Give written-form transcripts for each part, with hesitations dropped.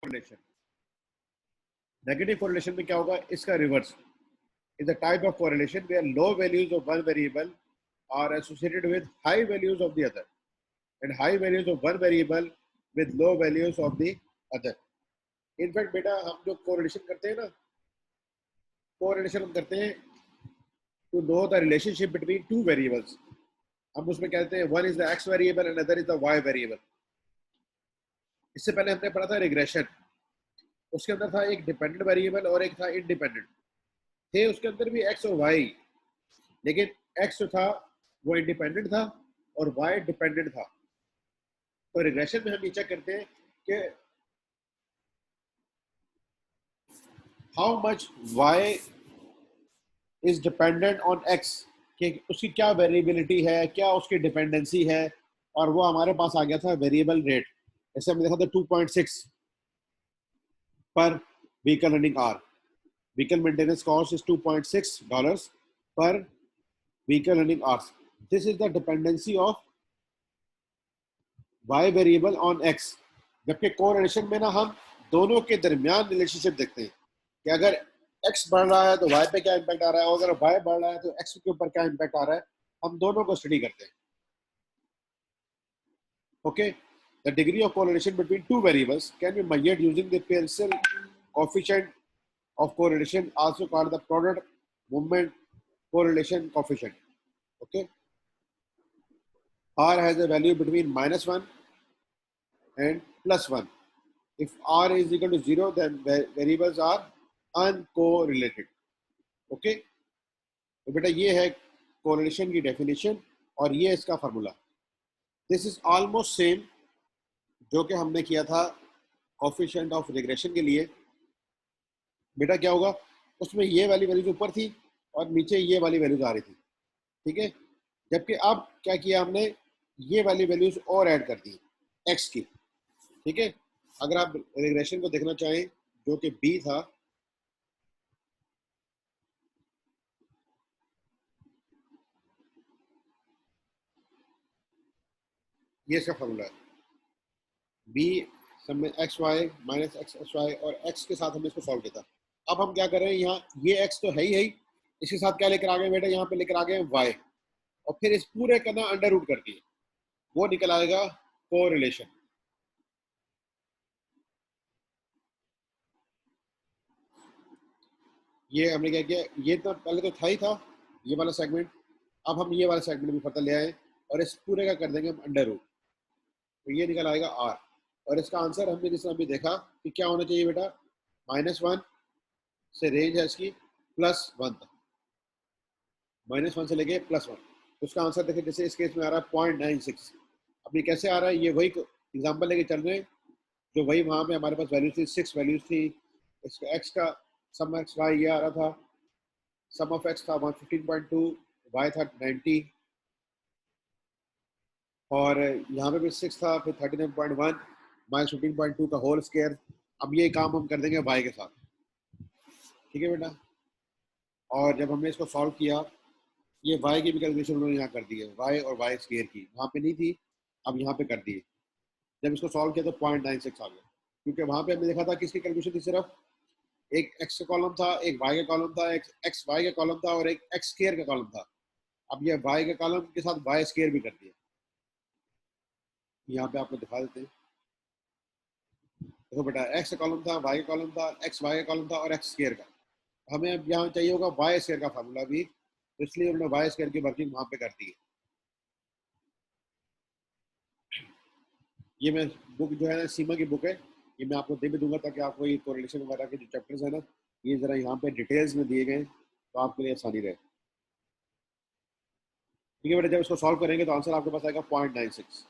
Correlation. Negative correlation में क्या होगा, इसका reverse is the type of correlation where low values of one variable are associated with high values of the other and high values of one variable with low values of the other. In fact बेटा हम जो correlation करते हैं ना, correlation हम करते हैं to know the relationship between two variables. हम उसमें कहते हैं one is the x variable and another is the y variable. इससे पहले हमने पढ़ा था रिग्रेशन, उसके अंदर था एक डिपेंडेंट वेरिएबल और एक था इंडिपेंडेंट थे, उसके अंदर भी x और y, लेकिन x जो था वो इंडिपेंडेंट था और y डिपेंडेंट था। तो रिग्रेशन में हम ये चेक करते हैं कि how much y is dependent on x, कि उसकी क्या वेरिएबिलिटी है, क्या उसकी डिपेंडेंसी है, और वो हमारे पास आ गया था वेरिएबल रेट। जैसे हमने देखा था 2.6 पर vehicle running hour, vehicle maintenance cost is $2.6 per vehicle running hours. This is the dependency of y variable on x. जबकि कोरिलेशन में ना हम दोनों के दरमियान रिलेशनशिप देखते हैं कि अगर x बढ़ रहा है तो y पे क्या इम्पैक्ट आ रहा है, और अगर y बढ़ रहा है तो x के ऊपर क्या इम्पैक्ट आ रहा है, हम दोनों को स्टडी करते हैं। Okay, the degree of correlation between two variables can be measured using the Pearson coefficient of correlation, also called the product movement correlation coefficient. Okay, R has a value between -1 and +1. If R is equal to 0, then variables are uncorrelated. Okay, तो बेटा ये है correlation की definition और ये इसका formula. This is almost same जो कि हमने किया था coefficient of regression के लिए। बेटा क्या होगा, उसमें ये वाली वैल्यूज ऊपर थी और नीचे ये वाली वैल्यूज आ रही थी, ठीक है। जबकि अब क्या किया हमने, ये वाली वैल्यूज और ऐड कर दी x की, ठीक है। अगर आप रिग्रेशन को देखना चाहें जो कि b था, ये इसका फॉर्मूला है b सब में X Y minus X S Y, और x के साथ हमने इसको सॉल्व किया था। अब हम क्या कर रहे हैं, यहाँ ये x तो है ही, इसके साथ क्या लेकर आ गए बेटा, यहाँ पे लेकर आ गए y, और फिर इस पूरे का ना अंडर रूट कर दिए, वो निकल आएगा कोरिलेशन। ये हमने क्या किया, ये तो पहले तो था ही था ये वाला सेगमेंट, अब हम ये वाला सेगमेंट भी फर्दर ले आए और इस पूरे का कर देंगे हम अंडर रूट, तो ये निकल आएगा r। और इसका आंसर हमने जिस अभी देखा कि क्या होना चाहिए बेटा, -1 से रेंज है इसकी +1 तक, -1 से लेके +1, तो उसका आंसर देखिए जैसे इस केस में आ रहा है 0.96। अब ये कैसे आ रहा है, ये वही एग्जाम्पल लेके चल रहे हैं जो वही वहाँ पे हमारे पास वैल्यूज थी, 6 वैल्यूज थी। इसका x का सम एक्स वाई ये आ रहा था, सम ऑफ x था 115.2, y था 90, और यहाँ पे भी 6 था, फिर 39.1 माइनस 15.2 का होल स्क्वायर। अब ये काम हम कर देंगे y के साथ, ठीक है बेटा। और जब हमने इसको सॉल्व किया, ये y की भी कैलकुलेशन उन्होंने यहाँ कर दी है, y और y स्क्वायर की, वहाँ पे नहीं थी, अब यहाँ पे कर दी है। जब इसको सॉल्व किया तो 0.96 आ गया, क्योंकि वहाँ पे हमने देखा था किसकी कैलकुलेशन थी, सिर्फ एक x का कॉलम था, एक y का कॉलम था, एक x y का कॉलम था और एक x स्क्वायर का कॉलम था। अब ये y के कॉलम के साथ y स्क्वायर भी कर दिया, यहाँ पे आपको दिखा देते हैं। देखो बेटा, x का कॉलम था, y का कॉलम था, x y का कॉलम था और x स्क्वायर का। हमें अब यहाँ चाहिए होगा y स्क्वायर का फार्मूला भी, तो इसलिए उन्होंने y स्क्वायर की वर्किंग वहाँ पे कर दी है। ये मैं बुक जो है ना, सीमा की बुक है, ये मैं आपको दे भी दूंगा ताकि आपको ये कोरिलेशन वगैरह के जो चैप्टर्स है ना, ये जरा यहाँ पे डिटेल्स में दिए गए तो आपके लिए आसानी रहे, ठीक है बेटा। जब इसको सॉल्व करेंगे तो आंसर आपके पास आएगा 0.96।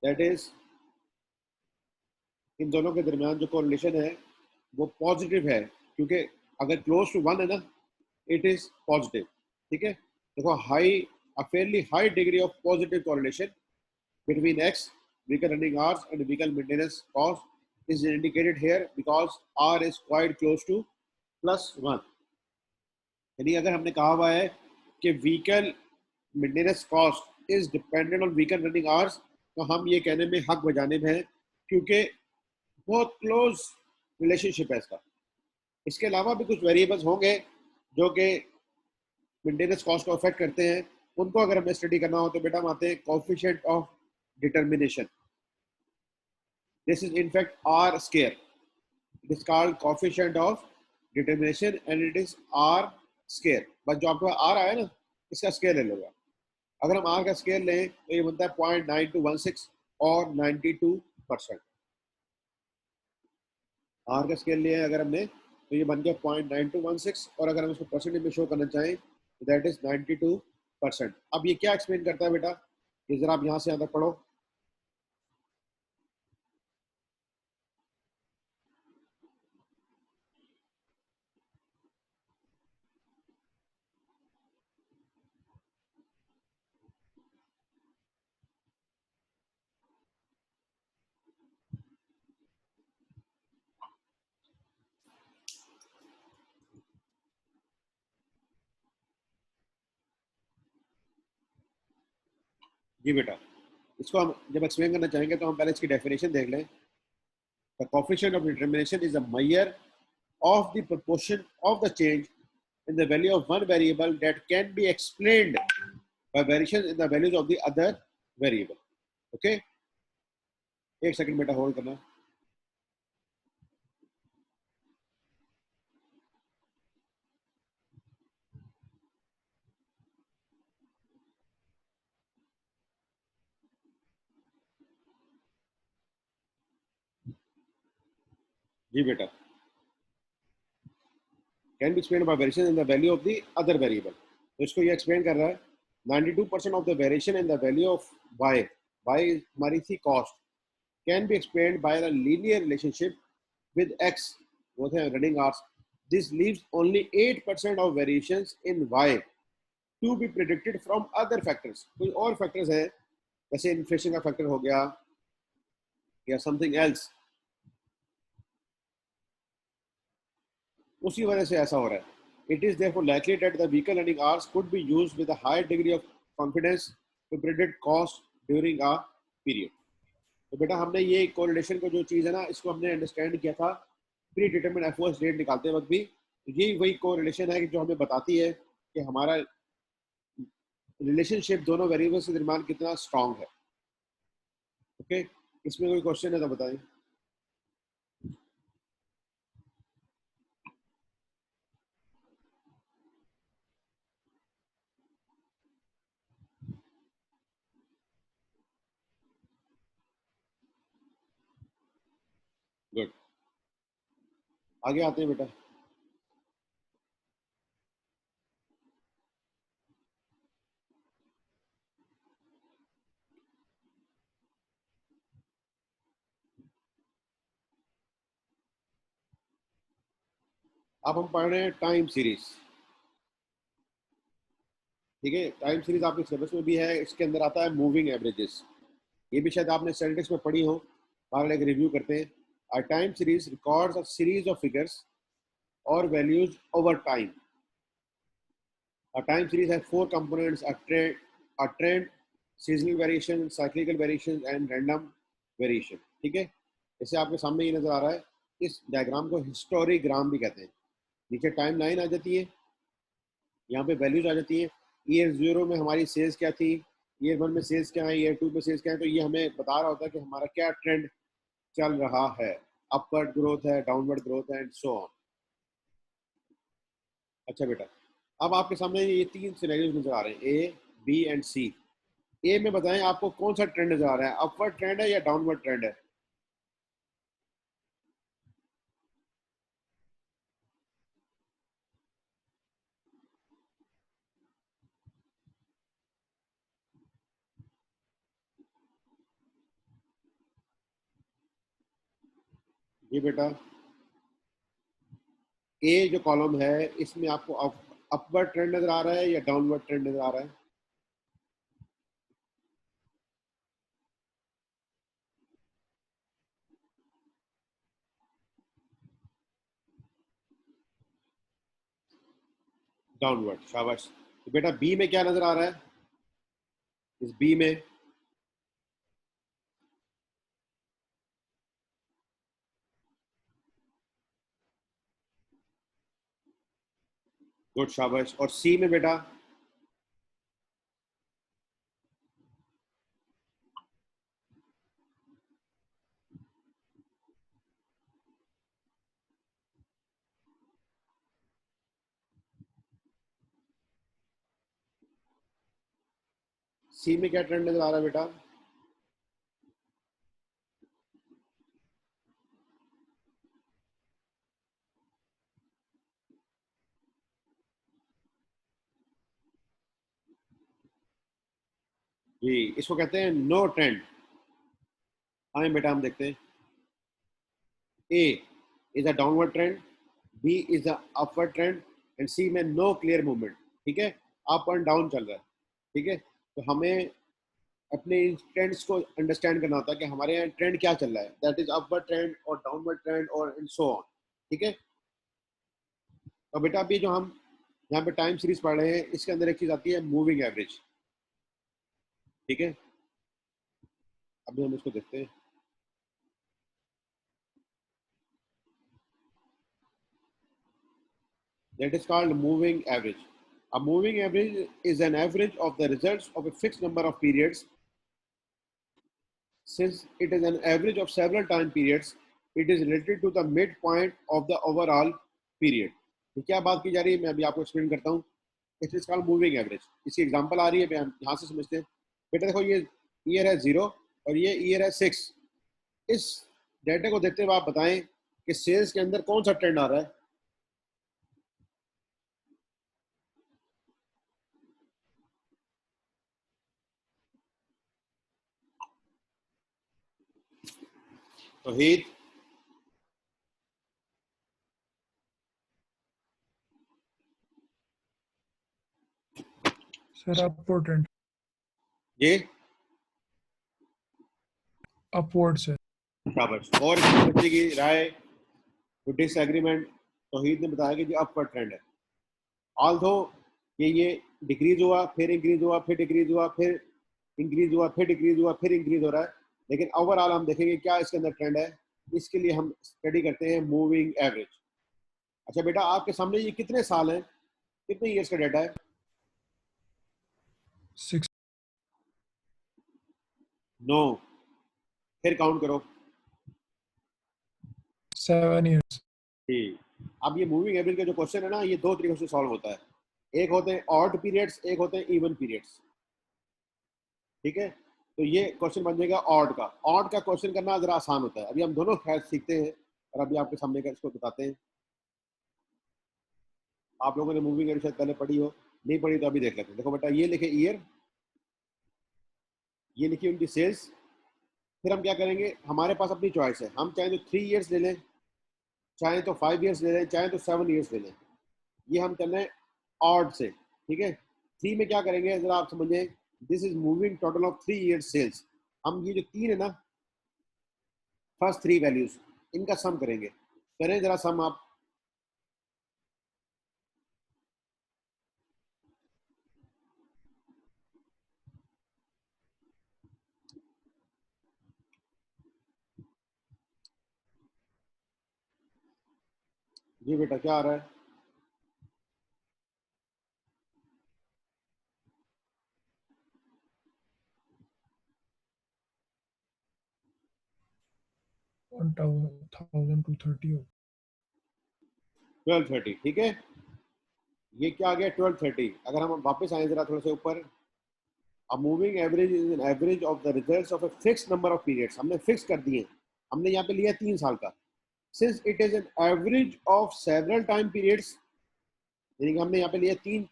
दैट इज इन दोनों के दरमियान जो कोरिलेशन है वो पॉजिटिव है, क्योंकि अगर क्लोज टू 1 है ना, इट इज पॉजिटिव, ठीक है। देखो, a fairly high degree of positive correlation between x vehicle running hours and vehicle maintenance cost is indicated here because r is quite close to +1। यानी अगर हमने कहा हुआ है कि vehicle maintenance cost is dependent on vehicle running hours, तो हम ये कहने में हक बजाने में हैं, क्योंकि बहुत क्लोज रिलेशनशिप है इसका। इसके अलावा भी कुछ वेरिएबल्स होंगे जो कि मेंटेनेंस कॉस्ट को अफेक्ट करते हैं, उनको अगर हमें स्टडी करना हो तो बेटा हम आते हैं coefficient of determination. This is in fact R square, it is called coefficient of determination and it is R square. बस जो आपको आर आया ना, इसका स्केयर ले लो। अगर हम आर का स्केयर लें तो ये बनता है 0.9216 और 92%। आर का स्केल लिया है अगर हमने तो ये बन गया 0.9216, और अगर हम इसको परसेंटेज में शो करना चाहें तो दैट इज 92%। अब ये क्या एक्सप्लेन करता है बेटा, ये जरा आप यहाँ से यहाँ तक पढ़ो। जी बेटा, इसको हम जब एक्सप्लेन करना चाहेंगे तो हम पहले इसकी डेफिनेशन देख लें। The coefficient of determination is a measure of the proportion of the change in the value of one variable that can be explained by variations in the values of the other variable. Okay, एक second बेटा hold करना। जी बेटा, can be explain by variation in the value of the other variable. तो इसको ये explain कर रहा है 92% of the variation in the value of y, y हमारी थी cost, can be explained by the linear relationship with x, both have running hours. This leaves only 8% of variations in y to be predicted from other factors. कोई और factors हैं जैसे inflation का factor हो गया या समथिंग एल्स, उसी वजह से ऐसा हो रहा है। It is therefore likely that the weaker learning hours could be used with a higher degree of confidence to predict cost during a period. तो बेटा हमने ये कोरिलेशन को जो चीज़ है ना, इसको हमने अंडरस्टैंड किया था प्री डिटरमिन एफओएस रेट निकालते वक्त भी। ये वही कोरिलेशन है जो हमें बताती है कि हमारा रिलेशनशिप दोनों वेरिएबल्स के दरमियान कितना स्ट्रांग है। ओके, इसमें कोई क्वेश्चन है तो बताएं। गुड, आगे आते हैं बेटा। अब हम पढ़ रहे हैं टाइम सीरीज। ठीक है, टाइम सीरीज आपके सिलेबस में भी है, इसके अंदर आता है मूविंग एवरेजेस। ये भी शायद आपने स्टैटिस्टिक्स में पढ़ी हो, बार एक रिव्यू करते हैं। A time series records a series of figures or values over time. A time series has four components: a trend, seasonal variation, cyclical variation, and random variation. ठीक है, जैसे आपके सामने ये नजर आ रहा है, इस डायग्राम को हिस्टोरीग्राम भी कहते हैं। नीचे टाइम लाइन आ जाती है, यहाँ पे वैल्यूज आ जाती है। ईयर 0 में हमारी सेल्स क्या थी, ईयर 1 में सेल्स क्या है, ईयर 2 में सेल्स क्या है। तो ये हमें बता रहा होता है कि हमारा क्या ट्रेंड चल रहा है, अपवर्ड ग्रोथ है, डाउनवर्ड ग्रोथ है, एंड सो ऑन। अच्छा बेटा, अब आपके सामने ये तीन सिनेरियोज नजर आ रहे हैं, ए, बी एंड सी। ए में बताएं आपको कौन सा ट्रेंड नजर आ रहा है, अपवर्ड ट्रेंड है या डाउनवर्ड ट्रेंड है? जी बेटा, ए जो कॉलम है इसमें आपको अपवर्ड ट्रेंड नजर आ रहा है या डाउनवर्ड ट्रेंड नजर आ रहा है? डाउनवर्ड, शाबाश। तो बेटा बी में क्या नजर आ रहा है? इस बी में गुड, शाबाश। और सी में बेटा? सी में क्या ट्रेंड नजर आ रहा है बेटा? जी, इसको कहते हैं नो ट्रेंड। आए बेटा हम देखते हैं। A is a downward trend, B is a upward trend, and C में नो क्लियर मूवमेंट। ठीक है, अप एंड डाउन चल रहा है। ठीक है, तो हमें अपने ट्रेंड्स को अंडरस्टैंड करना होता है कि हमारे यहाँ ट्रेंड क्या चल रहा है, दैट इज अपवर्ड ट्रेंड और डाउनवर्ड ट्रेंड और एंड सो ऑन। ठीक है, तो बेटा अभी जो हम यहाँ पे टाइम सीरीज पढ़ रहे हैं, इसके अंदर एक चीज आती है मूविंग एवरेज। ठीक है, अभी हम इसको देखते हैं। That is called moving average. A moving average is an average of the results of a fixed number of periods. Since it is an average of several time periods, it is related to the midpoint of the overall period. तो क्या बात की जा रही है, मैं अभी आपको एक्सप्लेन करता हूँ। It is called moving average. इसकी एग्जांपल आ रही है, हम यहाँ से समझते हैं। बेटा देखो, ये ईयर है 0 और ये ईयर है 6। इस डेटा को देखते हुए आप बताएं कि सेल्स के अंदर कौन सा ट्रेंड आ रहा है। तो हीथ? Sir upward trend. ये अपवर्ड सर। बराबर। और किसी बच्चे की राय, डिसएग्रीमेंट? तौहीद ने बताया कि जो अपवर्ड ट्रेंड है, ऑल्दो ये डिक्रीज हुआ, फिर इंक्रीज हुआ, फिर डिक्रीज हुआ, फिर इंक्रीज हुआ, फिर डिक्रीज हुआ, फिर इंक्रीज हो रहा है, लेकिन ओवरऑल हम देखेंगे क्या इसके अंदर ट्रेंड है। इसके लिए हम स्टडी करते हैं मूविंग एवरेज। अच्छा बेटा, आपके सामने ये कितने साल हैं, कितने ईयर्स का डेटा है? 6 नो, फिर काउंट करो। 7 years। ठीक, अब ये मूविंग एवरेज का जो क्वेश्चन है ना, ये दो तरीकों से सॉल्व होता है। एक होते हैं ऑड पीरियड्स, एक होते हैं इवन पीरियड्स। ठीक है, तो ये क्वेश्चन बन जाएगा ऑड का। ऑड का क्वेश्चन करना जरा आसान होता है। अभी हम दोनों खैर सीखते हैं और अभी आपके सामने का इसको बताते हैं। आप लोगों ने मूविंग एवरेज शायद पहले पढ़ी हो, नहीं पढ़ी तो अभी देख लेते हैं। देखो बेटा, ये लिखे ईयर, ये लिखी उनकी सेल्स। फिर हम क्या करेंगे, हमारे पास अपनी चॉइस है, हम चाहे तो 3 ईयर्स ले लें, चाहे तो 5 ईयर्स ले लें, चाहे तो 7 ईयर्स ले लें। ये हम करना है ऑड से। ठीक है, 3 में क्या करेंगे जरा आप समझें, this is moving total of 3 years sales. हम ये जो 3 है ना, फर्स्ट 3 वैल्यूज, इनका सम करेंगे। करें जरा सम आप। जी बेटा, क्या आ रहा है? वन 1000 to 30 हो। 1230। ठीक है, ये क्या आ गया 1230। अगर हम वापस आए जरा थोड़ा सा ऊपर, अब moving average is an average of the results of a fix number of periods. हमने फिक्स कर दिए, हमने यहाँ पे लिया 3 साल का। Since it is an average of several time periods, यानी कि हमने यहाँ पे लिया 3,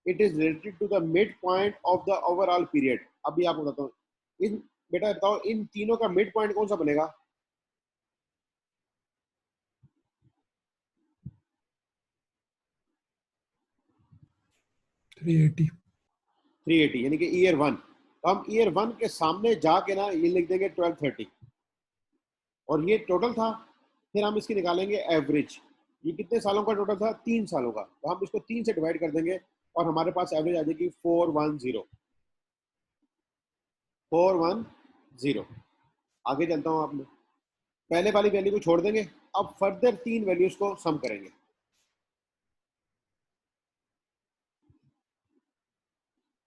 it is related to the mid point of the overall period. अभी आपको बताता हूँ, इन बेटा बताओ, इन तीनों का मिड पॉइंट कौन सा बनेगा? 380। 380, यानी कि ईयर 1। तो हम ईयर 1 के सामने जाके ना ये लिख देंगे 1230, और ये टोटल था। फिर हम इसकी निकालेंगे एवरेज। ये कितने सालों का टोटल था? 3 सालों का। तो हम इसको 3 से डिवाइड कर देंगे और हमारे पास एवरेज आ जाएगी 410। 410। आगे चलता हूँ। आप पहले वाली वैल्यू को छोड़ देंगे, अब फर्दर 3 वैल्यूज को सम करेंगे।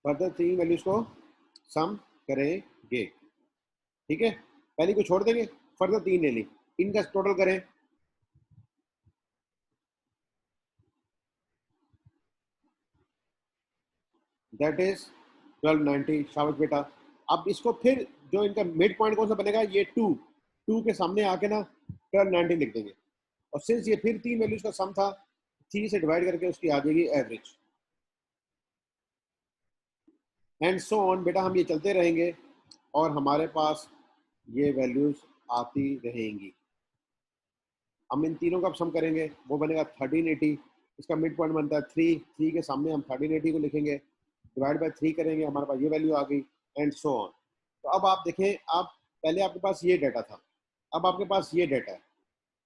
फर्दर तीन वैल्यूज को सम करेंगे, ठीक है। पहली को छोड़ देंगे, फर्दर तीन ले ली, इनका टोटल करें, दैट इज 1290। शाबाश बेटा। अब इसको फिर जो इनका मिड पॉइंट कौन सा बनेगा, ये टू के सामने आके ना 1290 लिख देंगे, और सिंस ये फिर तीन वैल्यूज का सम था, 3 से डिवाइड करके उसकी आ जाएगी एवरेज, एंड सो ऑन। बेटा हम ये चलते रहेंगे और हमारे पास ये वैल्यूज आती रहेंगी। हम इन तीनों का सम करेंगे, वो बनेगा 1380। इसका मिड पॉइंट बनता है 3 के सामने हम 1380 को लिखेंगे, डिवाइड बाय 3 करेंगे, हमारे पास ये वैल्यू आ गई, एंड सो ऑन। तो अब आप देखें, आप पहले आपके पास ये डाटा था, अब आपके पास ये डाटा है,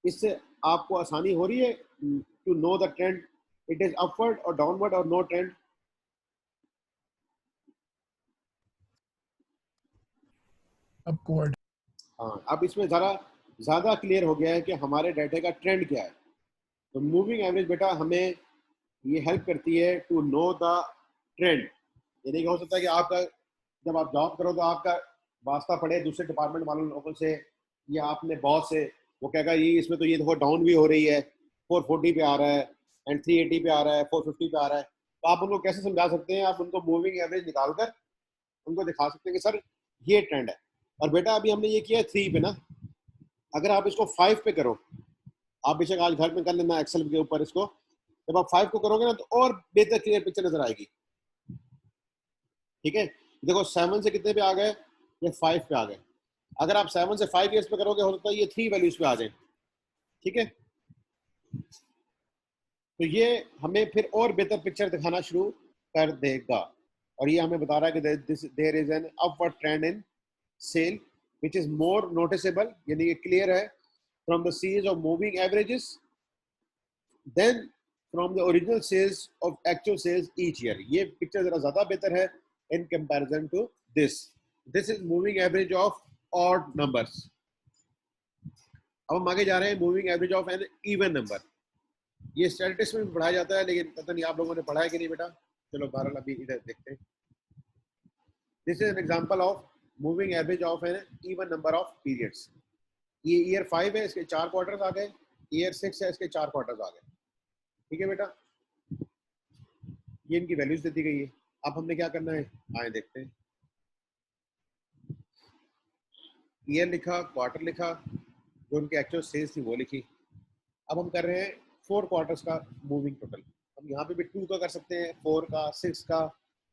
इससे आपको आसानी हो रही है to know the trend, it is upward और डाउनवर्ड और नो ट्रेंड। upward. हाँ, अब इसमें ज़्यादा क्लियर हो गया है कि हमारे डाटा का ट्रेंड क्या है। तो मूविंग एवरेज बेटा हमें ये हेल्प करती है टू नो द ट्रेंड। यानी कि हो सकता है कि आपका जब आप जॉब करो तो आपका वास्ता पड़े दूसरे डिपार्टमेंट वालों लोगों से, या आपने बॉस से, वो कहेगा ये इसमें तो ये देखो डाउन भी हो रही है, 440 पे आ रहा है, एंड 380 पे आ रहा है, 450 पे आ रहा है। तो आप उनको कैसे समझा सकते हैं, आप उनको मूविंग एवरेज निकाल कर उनको दिखा सकते हैं कि सर ये ट्रेंड है। और बेटा अभी हमने ये किया है 3 पे ना, अगर आप इसको 5 पे करो, आप बेशक आज घर में कर लेना एक्सेल के ऊपर इसको, जब आप 5 को करोगे ना तो और बेहतर क्लियर पिक्चर नजर आएगी, ठीक है। देखो 7 से कितने पे आ गए, ये 5 पे आ गए। अगर आप 7 से 5 ईयर्स पे करोगे, हो सकता है ये 3 वैल्यूज पे आ जाए, ठीक है। तो ये हमें फिर और बेहतर पिक्चर दिखाना शुरू कर देगा, और ये हमें बता रहा है कि there is an upward trend in sale which is more noticeable, यानी ये क्लियर है from the series of moving averages then from the original sales of actual sales each year. ये पिक्चर जरा ज्यादा बेहतर है in comparison to this. This is moving average of odd numbers. अब हम आगे जा रहे हैं, moving average of an even number. ये स्टैटिस्टिक्स में पढ़ाया जाता है, लेकिन पता नहीं आप लोगों ने पढ़ा है कि नहीं बेटा। चलो बहरहाल अभी इधर देखते हैं। This is an example of moving average of an even number of periods. ये ईयर 5 है, इसके 4 क्वार्टर्स आ गए, ईयर 6 है, इसके 4 क्वार्टर्स आ गए, ठीक है बेटा। ये इनकी वैल्यूज दे दी गई है। अब हमने क्या करना है, आए देखते हैं। ईयर लिखा, क्वार्टर लिखा, जो उनके एक्चुअल सेल्स थी वो लिखी। अब हम कर रहे हैं 4 क्वार्टर्स का मूविंग टोटल। हम यहाँ पे भी 2 का कर सकते हैं, 4 का, 6 का,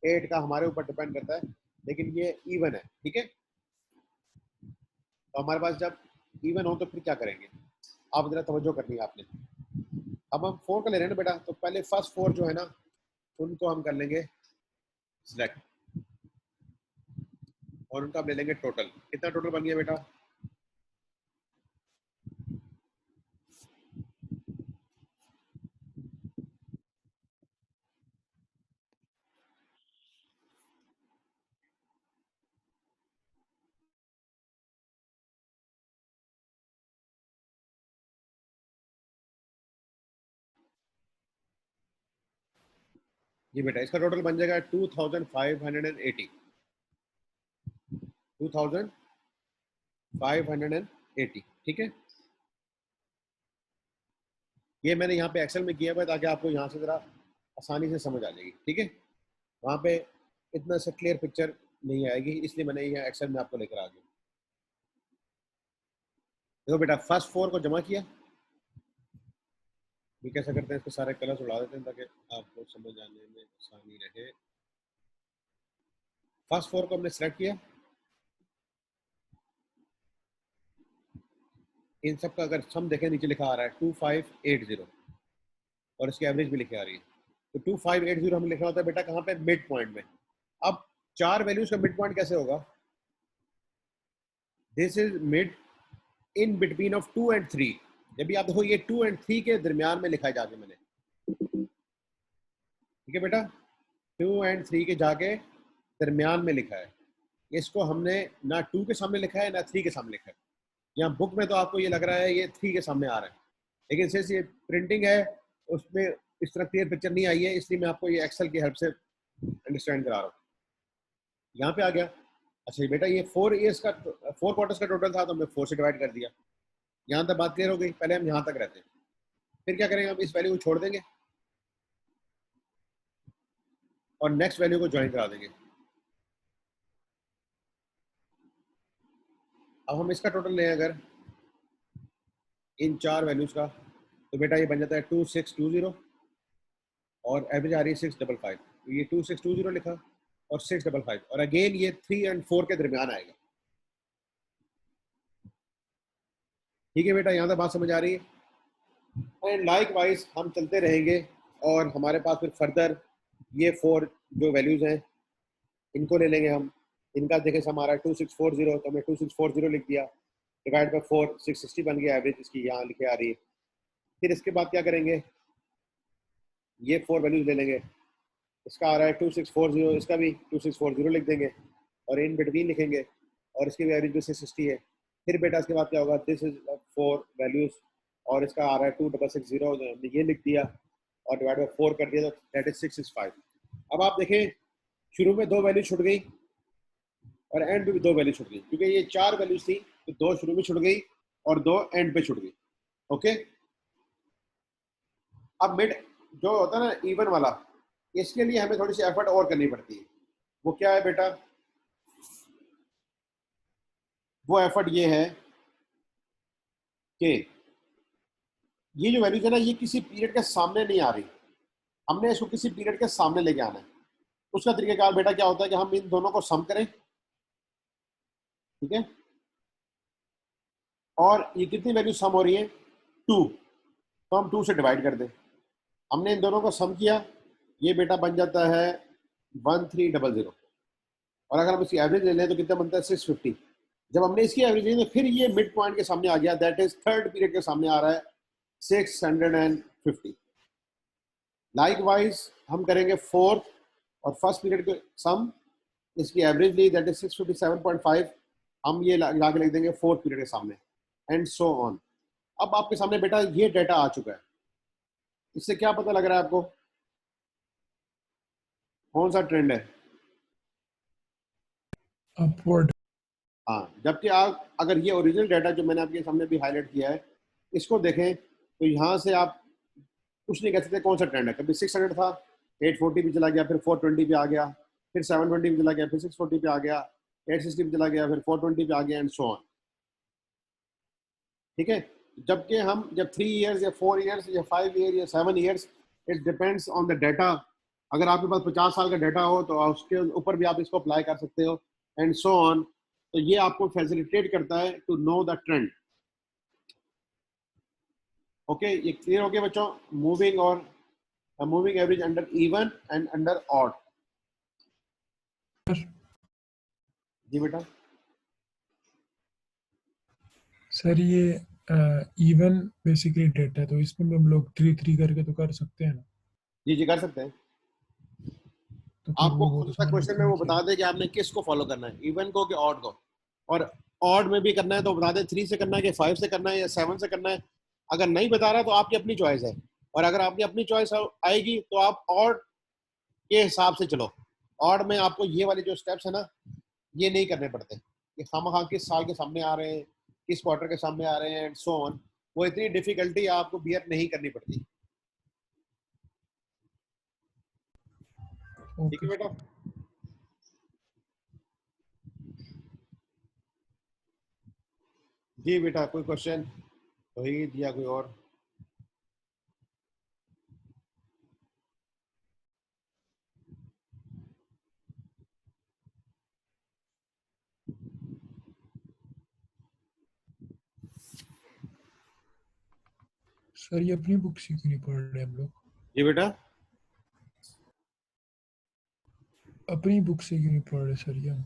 8 का, हमारे ऊपर डिपेंड करता है, लेकिन ये इवन है, ठीक है। तो हमारे पास जब इवन हो तो फिर क्या करेंगे, आप जरा तवज्जो करनी है आपने। अब हम 4 का ले रहे हैं ना बेटा, तो पहले फर्स्ट 4 जो है ना उनको हम कर लेंगे सिलेक्ट, और उनका हम ले लेंगे टोटल। कितना टोटल बन गया बेटा, जी बेटा इसका टोटल बन जाएगा 2580, 2580, ठीक है। ये मैंने यहाँ पे एक्सेल में किया हुआ है ताकि आपको यहाँ से जरा आसानी से समझ आ जाएगी, ठीक है। वहाँ पे इतना सा क्लियर पिक्चर नहीं आएगी, इसलिए मैंने यहाँ एक्सेल में आपको लेकर आ गया। देखो बेटा फर्स्ट 4 को जमा किया, ये कैसा करते हैं, इसके सारे कलर्स उड़ा देते हैं ताकि आपको समझ आने में आसानी रहे। फर्स्ट 4 को हमने सेलेक्ट किया, इन सब का अगर सम देखें नीचे लिखा आ रहा है 2580, और इसकी एवरेज भी लिखी आ रही है। तो 2580 हमें लिखना होता है बेटा कहाँ पे, मिड पॉइंट में। अब 4 वैल्यूज का मिड पॉइंट कैसे होगा, this is mid in between of 2 and 3। जब भी आप देखो ये 2 एंड 3 के दरमियान में लिखा है जाके मैंने, ठीक है बेटा, 2 एंड 3 के जाके दरमियान में लिखा है। इसको हमने ना 2 के सामने लिखा है ना 3 के सामने लिखा है। यहाँ बुक में तो आपको ये लग रहा है ये 3 के सामने आ रहा है, लेकिन सिर्फ ये प्रिंटिंग है, उसमें इस तरह क्लियर पिक्चर नहीं आई है, इसलिए मैं आपको ये एक्सेल की हेल्प से अंडरस्टैंड करा रहा हूँ। यहाँ पे आ गया। अच्छा बेटा ये 4 ईयर्स का 4 क्वार्टर्स का टोटल था तो हमने 4 से डिवाइड कर दिया। यहाँ तक बात क्लियर हो गई। पहले हम यहाँ तक रहते हैं, फिर क्या करेंगे, हम इस वैल्यू को छोड़ देंगे और नेक्स्ट वैल्यू को ज्वाइन करा देंगे। अब हम इसका टोटल लें अगर इन 4 वैल्यूज का, तो बेटा ये बन जाता है 2620 और एवरेज आ रही है 655। तो ये 2620 लिखा और 655 और अगेन ये 3 और 4 के दरमियान आएगा। ठीक है बेटा, यहाँ तक बात समझ आ रही है। एंड लाइक वाइज हम चलते रहेंगे और हमारे पास फिर फर्दर ये 4 जो वैल्यूज हैं इनको ले लेंगे हम। इनका देखें हमारा 2640, तो हमने 2640 लिख दिया, डिवाइड बाय 4 660 बन गया, एवरेज इसकी यहाँ लिखे आ रही है। फिर इसके बाद क्या करेंगे, ये 4 वैल्यूज ले लेंगे, इसका आ रहा है 2640, इसका भी 2640 लिख देंगे और इन बिटवीन लिखेंगे और इसकी भी एवरेज भी 660 है। फिर बेटा इसके बाद क्या होगा, दिस इज 4 वैल्यूज और इसका आ रहा है 2660, हमने ये लिख दिया और डिवाइड बाय 4 कर दिया, तो दैट इज 665। अब आप देखें शुरू में 2 वैल्यू छुट गई और एंड पे भी 2 वैल्यू छुट गई, क्योंकि ये 4 वैल्यूज थी तो 2 शुरू में छुट गई और 2 एंड पे छुट गई। ओके, अब मिड जो होता है ना इवन वाला, इसके लिए हमें थोड़ी सी एफर्ट और करनी पड़ती है। वो क्या है बेटा, वो एफर्ट ये है कि ये जो वैल्यूज है ना ये किसी पीरियड के सामने नहीं आ रही, हमने इसको किसी पीरियड के सामने लेके आना है। उसका तरीकेकार बेटा क्या होता है कि हम इन दोनों को सम करें, ठीक है, और ये कितनी वैल्यू सम हो रही है 2, तो हम 2 से डिवाइड कर दें। हमने इन दोनों को सम किया, ये बेटा बन जाता है 1300 और अगर हम इसकी एवरेज ले लें तो कितना बनता है 650। जब हमने इसकी एवरेज ली तो फिर ये मिड पॉइंट के सामने आ गया, दैट इज थर्ड पीरियड के सामने आ रहा है 650। लाइकवाइज हम करेंगे फोर्थ और फर्स्ट पीरियड के सम, इसकी एवरेज ली दैट इज 657.5, हम ये लगा के लिख देंगे फोर्थ पीरियड के सामने एंड सो ऑन। अब आपके सामने बेटा ये डेटा आ चुका है, इससे क्या पता लग रहा है आपको कौन सा ट्रेंड है? अपवर्ड। हाँ, जबकि आप अगर ये ओरिजिनल डाटा जो मैंने आपके सामने भी हाईलाइट किया है इसको देखें तो यहाँ से आप कुछ नहीं कह सकते कौन सा ट्रेंड है। कभी 600 था, 840 भी चला गया, फिर 420 पे आ गया, फिर 720 पे चला गया, फिर 640 पे आ गया, 860 पे चला गया, फिर 420 पे आ गया एंड सो ऑन। ठीक है, जबकि हम जब 3 ईयर्स या 4 ईयर्स या 5 ईयर या 7 years, it depends on the data. अगर आपके पास 50 साल का डाटा हो तो उसके ऊपर भी आप इसको अप्लाई कर सकते हो एंड सो ऑन। तो ये आपको फैसिलिटेट करता है to know the trend. Okay, ये क्लियर हो गया बच्चों, मूविंग और moving average under even and under odd. जी बेटा, सर ये इवन बेसिकली डेटा है तो इसमें भी हम लोग 3 करके तो कर सकते हैं ना, जी जी कर सकते हैं। तो फिर आपको वो बहुत खुद सा आसान क्वेश्चन लगता में है वो कि बता दे कि आपने किसको फॉलो करना है, इवन को कि ऑड को। और ऑड में भी करना है तो बता दे 3 से करना है कि 5 से करना है या 7 से करना है। अगर नहीं बता रहा तो आपकी अपनी चॉइस है, और अगर आपकी अपनी चॉइस आएगी तो आप ऑड के हिसाब से चलो। ऑड में आपको ये वाले जो स्टेप्स है ना ये नहीं करने पड़ते कि हम किस साल के सामने आ रहे हैं, किस क्वार्टर के सामने आ रहे हैं एंड सो ऑन। वो इतनी डिफिकल्टी आपको बियर नहीं करनी पड़ती। ठीक है ओके। बेटा, जी बेटा कोई क्वेश्चन वहीद या कोई और? सर ये अपनी बुक से क्यों नहीं पढ़ रहे हम लोग? जी बेटा, अपनी बुक से क्यों नहीं पढ़ रहे सर ये हम?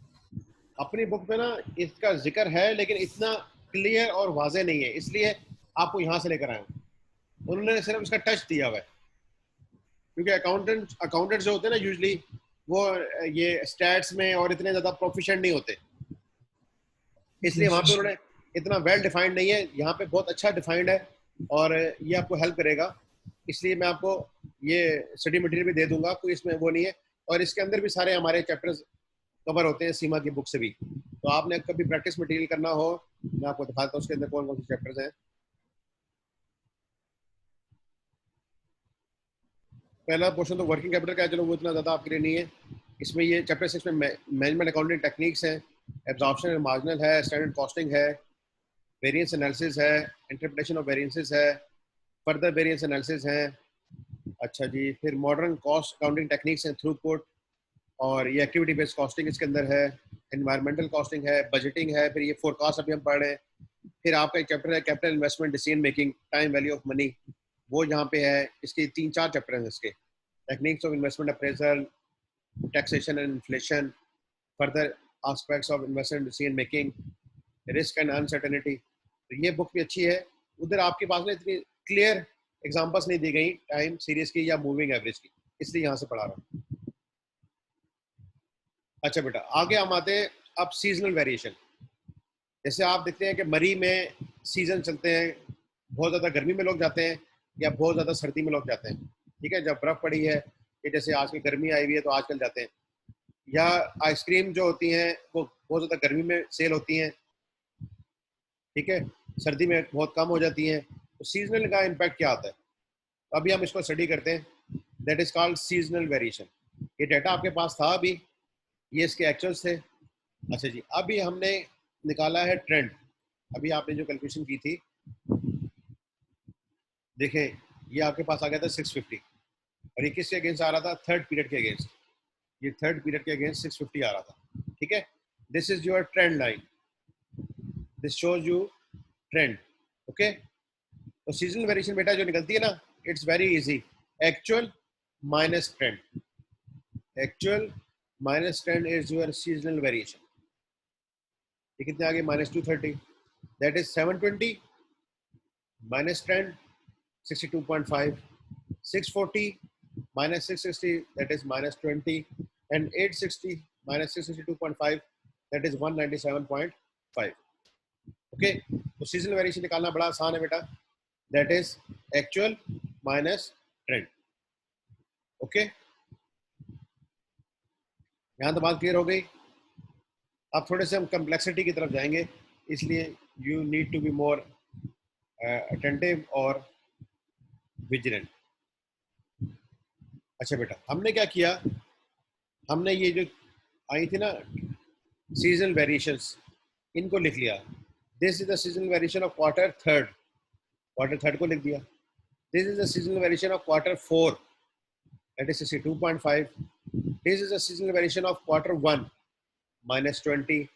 अपनी बुक में ना इसका जिक्र है लेकिन इतना क्लियर और वाजे नहीं है, इसलिए आपको यहाँ से लेकर आया हूँ। उन्होंने सिर्फ इसका टच दिया हुआ है, क्योंकि अकाउंटेंट जो होते हैं ना यूजली वो ये स्टैट्स में और इतने ज्यादा प्रोफिशिएंट नहीं होते, इसलिए वहाँ पे यस। उन्होंने इतना वेल डिफाइंड नहीं है। यहाँ पे बहुत अच्छा डिफाइंड है और ये आपको हेल्प करेगा। इसलिए मैं आपको ये स्टडी मटेरियल भी दे दूंगा, कोई इसमें वो नहीं है। और इसके अंदर भी सारे हमारे चैप्टर्स कवर होते हैं सीमा की बुक से भी। तो आपने कभी प्रैक्टिस मटेरियल करना हो, मैं आपको दिखाता हूँ उसके अंदर कौन कौन से चैप्टर्स हैं। पहला पोर्शन तो वर्किंग कैपिटल का है, चलो वो इतना ज़्यादा आपके लिए नहीं है। इसमें ये चैप्टर 6 में मैनेजमेंट अकाउंटिंग टेक्निक्स हैं, एब्जॉर्प्शन एंड मार्जिनल है, स्टैंडर्ड कॉस्टिंग है, वेरिएंस एनालिसिस है, इंटरप्रिटेशन ऑफ वेरिएंसेस है, फर्दर वेरिएंस एनालिसिस है। अच्छा जी, फिर मॉडर्न कॉस्ट अकाउंटिंग टेक्निक्स हैं, थ्रूपुट, और ये एक्टिविटी बेस्ड कॉस्टिंग इसके अंदर है, एनवायरमेंटल कॉस्टिंग है, बजटिंग है, फिर ये फोरकास्ट अभी हम पढ़ रहे हैं। फिर आपका एक चैप्टर है capital investment decision making, time value of money, वो यहाँ पे है। इसके 3-4 चैप्टर हैं इसके, techniques of investment appraisal, taxation and inflation, further aspects of investment decision making, risk and uncertainty. तो ये बुक भी अच्छी है। उधर आपके पास में इतनी क्लियर एग्जांपल्स नहीं दी गई टाइम सीरीज की या मूविंग एवरेज की, इसलिए यहाँ से पढ़ा रहा हूँ। अच्छा बेटा, आगे हम आते हैं अब सीजनल वेरिएशन। जैसे आप देखते हैं कि मरी में सीजन चलते हैं, बहुत ज़्यादा गर्मी में लोग जाते हैं या बहुत ज़्यादा सर्दी में लोग जाते हैं। ठीक है, जब बर्फ़ पड़ी है, कि जैसे आजकल गर्मी आई हुई है तो आजकल जाते हैं। या आइसक्रीम जो होती हैं वो बहुत ज़्यादा गर्मी में सेल होती हैं, ठीक है, सर्दी में बहुत कम हो जाती हैं। तो सीजनल का इम्पैक्ट क्या आता है, अभी हम इसको स्टडी करते हैं। That is called seasonal variation. ये डाटा आपके पास था अभी, ये इसके एक्चुअल्स थे। अच्छा जी, अभी हमने निकाला है ट्रेंड। अभी आपने जो कैलकुलेशन की थी, देखें ये आपके पास आ गया था 650, और ये किसके अगेंस्ट आ रहा था, थर्ड पीरियड के अगेंस्ट। ये थर्ड पीरियड के अगेंस्ट 650 आ रहा था। ठीक है, this is your trend line, this shows you trend. Okay, तो सीजनल वेरिएशन बेटा जो निकलती है ना, it's very easy, actual minus trend. Actual minus trend is your seasonal variation. ये कितने आ गए, -230, that is 720 minus trend 62.5, 640 minus 660, that is -20, and 860 minus 662.5, that is 197.5. Okay, तो सीजनल वेरिएशन निकालना बड़ा आसान है बेटा, that is actual minus trend. Okay, यहाँ तो बात क्लियर हो गई। अब थोड़े से हम कम्प्लेक्सिटी की तरफ जाएंगे, इसलिए you need to be more attentive और विजिलेंट। अच्छा बेटा, हमने क्या किया, हमने ये जो आई थी ना सीजनल वेरिएशंस, इनको लिख लिया। This is the seasonal variation of quarter third, quarter third को लिख दिया। This is the seasonal variation of quarter four, that is 62.5। This is the seasonal variation of quarter one, -20,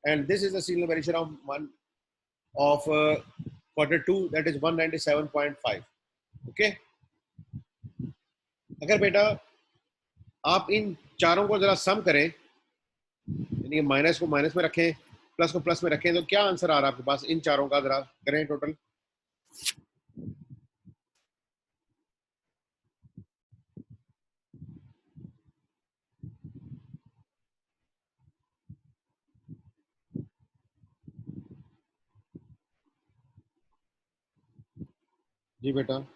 and this is the seasonal variation of one of quarter two, that is 197.5। Okay, अगर बेटा आप इन चारों को जरा सम करें, यानी minus को minus में रखें, प्लस को प्लस में रखें, तो क्या आंसर आ रहा है आपके पास इन चारों का, जरा करें टोटल। जी बेटा,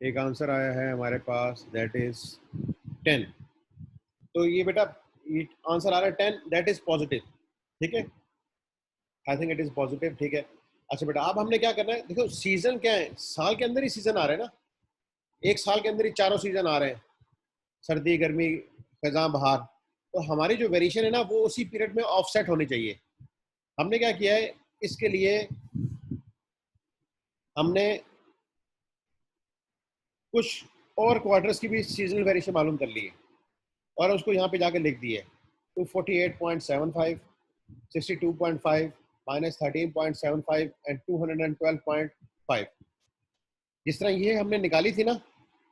एक आंसर आया है हमारे पास, दैट इज 10। तो ये बेटा ये आंसर आ रहा है 10, दैट इज पॉजिटिव। ठीक है, I think it is positive. ठीक है, अच्छा बेटा, अब हमने क्या करना है, देखो सीजन क्या है, साल के अंदर ही सीजन आ रहे हैं ना, एक साल के अंदर ही चारों सीजन आ रहे हैं, सर्दी गर्मी खजा बहार। तो हमारी जो वेरिएशन है ना वो उसी पीरियड में ऑफसेट होनी चाहिए। हमने क्या किया है, इसके लिए हमने कुछ और क्वार्टर्स की भी सीजनल वेरिएशन मालूम कर ली है और उसको यहाँ पे जाके लिख दी है। 248.75, 62.5, -13.75 एंड 212.5। जिस तरह ये हमने निकाली थी ना,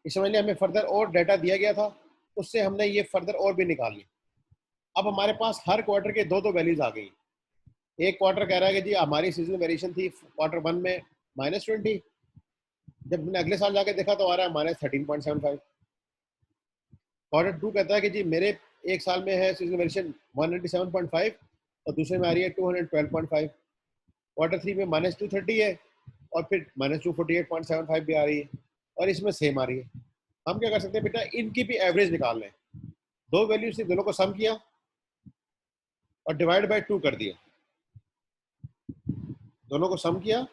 इस समझ लिया हमें फर्दर और डाटा दिया गया था, उससे हमने ये फर्दर और भी निकाल ली। अब हमारे पास हर क्वार्टर के दो वैल्यूज आ गई। एक क्वार्टर कह रहा है कि जी हमारी सीजनल वेरिएशन थी क्वार्टर वन में -20, जब मैंने अगले साल जाके देखा तो आ रहा है -13.75। क्वार्टर टू कहता है कि जी मेरे एक साल में है सीजनल वेरिएशन 197.5 और दूसरे में आ रही है 212.5। क्वार्टर थ्री में -230 है और फिर -248.75 भी आ रही है और इसमें सेम आ रही है। हम क्या कर सकते हैं बेटा, इनकी भी एवरेज निकाल लें। दो वैल्यूज थी, दोनों को सम किया और डिवाइड बाय 2 कर दिया, दोनों को सम किया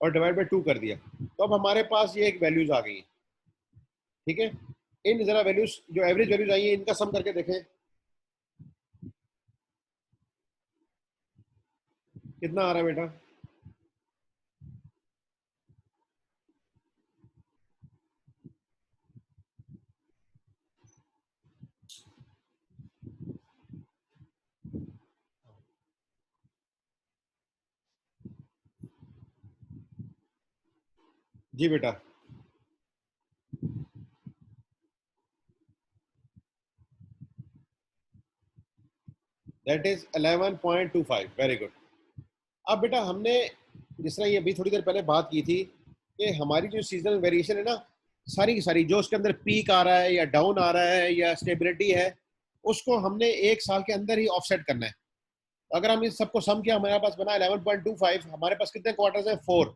और डिवाइड बाय 2 कर दिया, तो अब हमारे पास ये एक वैल्यूज आ गई है। ठीक है, इन जरा वैल्यूज जो एवरेज वैल्यूज आई है इनका सम करके देखें कितना आ रहा है बेटा। जी बेटा, दैट इज 11.25। Very good. अब बेटा हमने जिस तरह ये अभी थोड़ी देर पहले बात की थी कि हमारी जो सीजनल वेरिएशन है ना, सारी की सारी जो उसके अंदर पीक आ रहा है या डाउन आ रहा है या स्टेबिलिटी है, उसको हमने एक साल के अंदर ही ऑफसेट करना है। अगर हम इस सबको सम किया, हमारे पास बना 11.25। हमारे पास कितने क्वार्टर्स हैं? 4।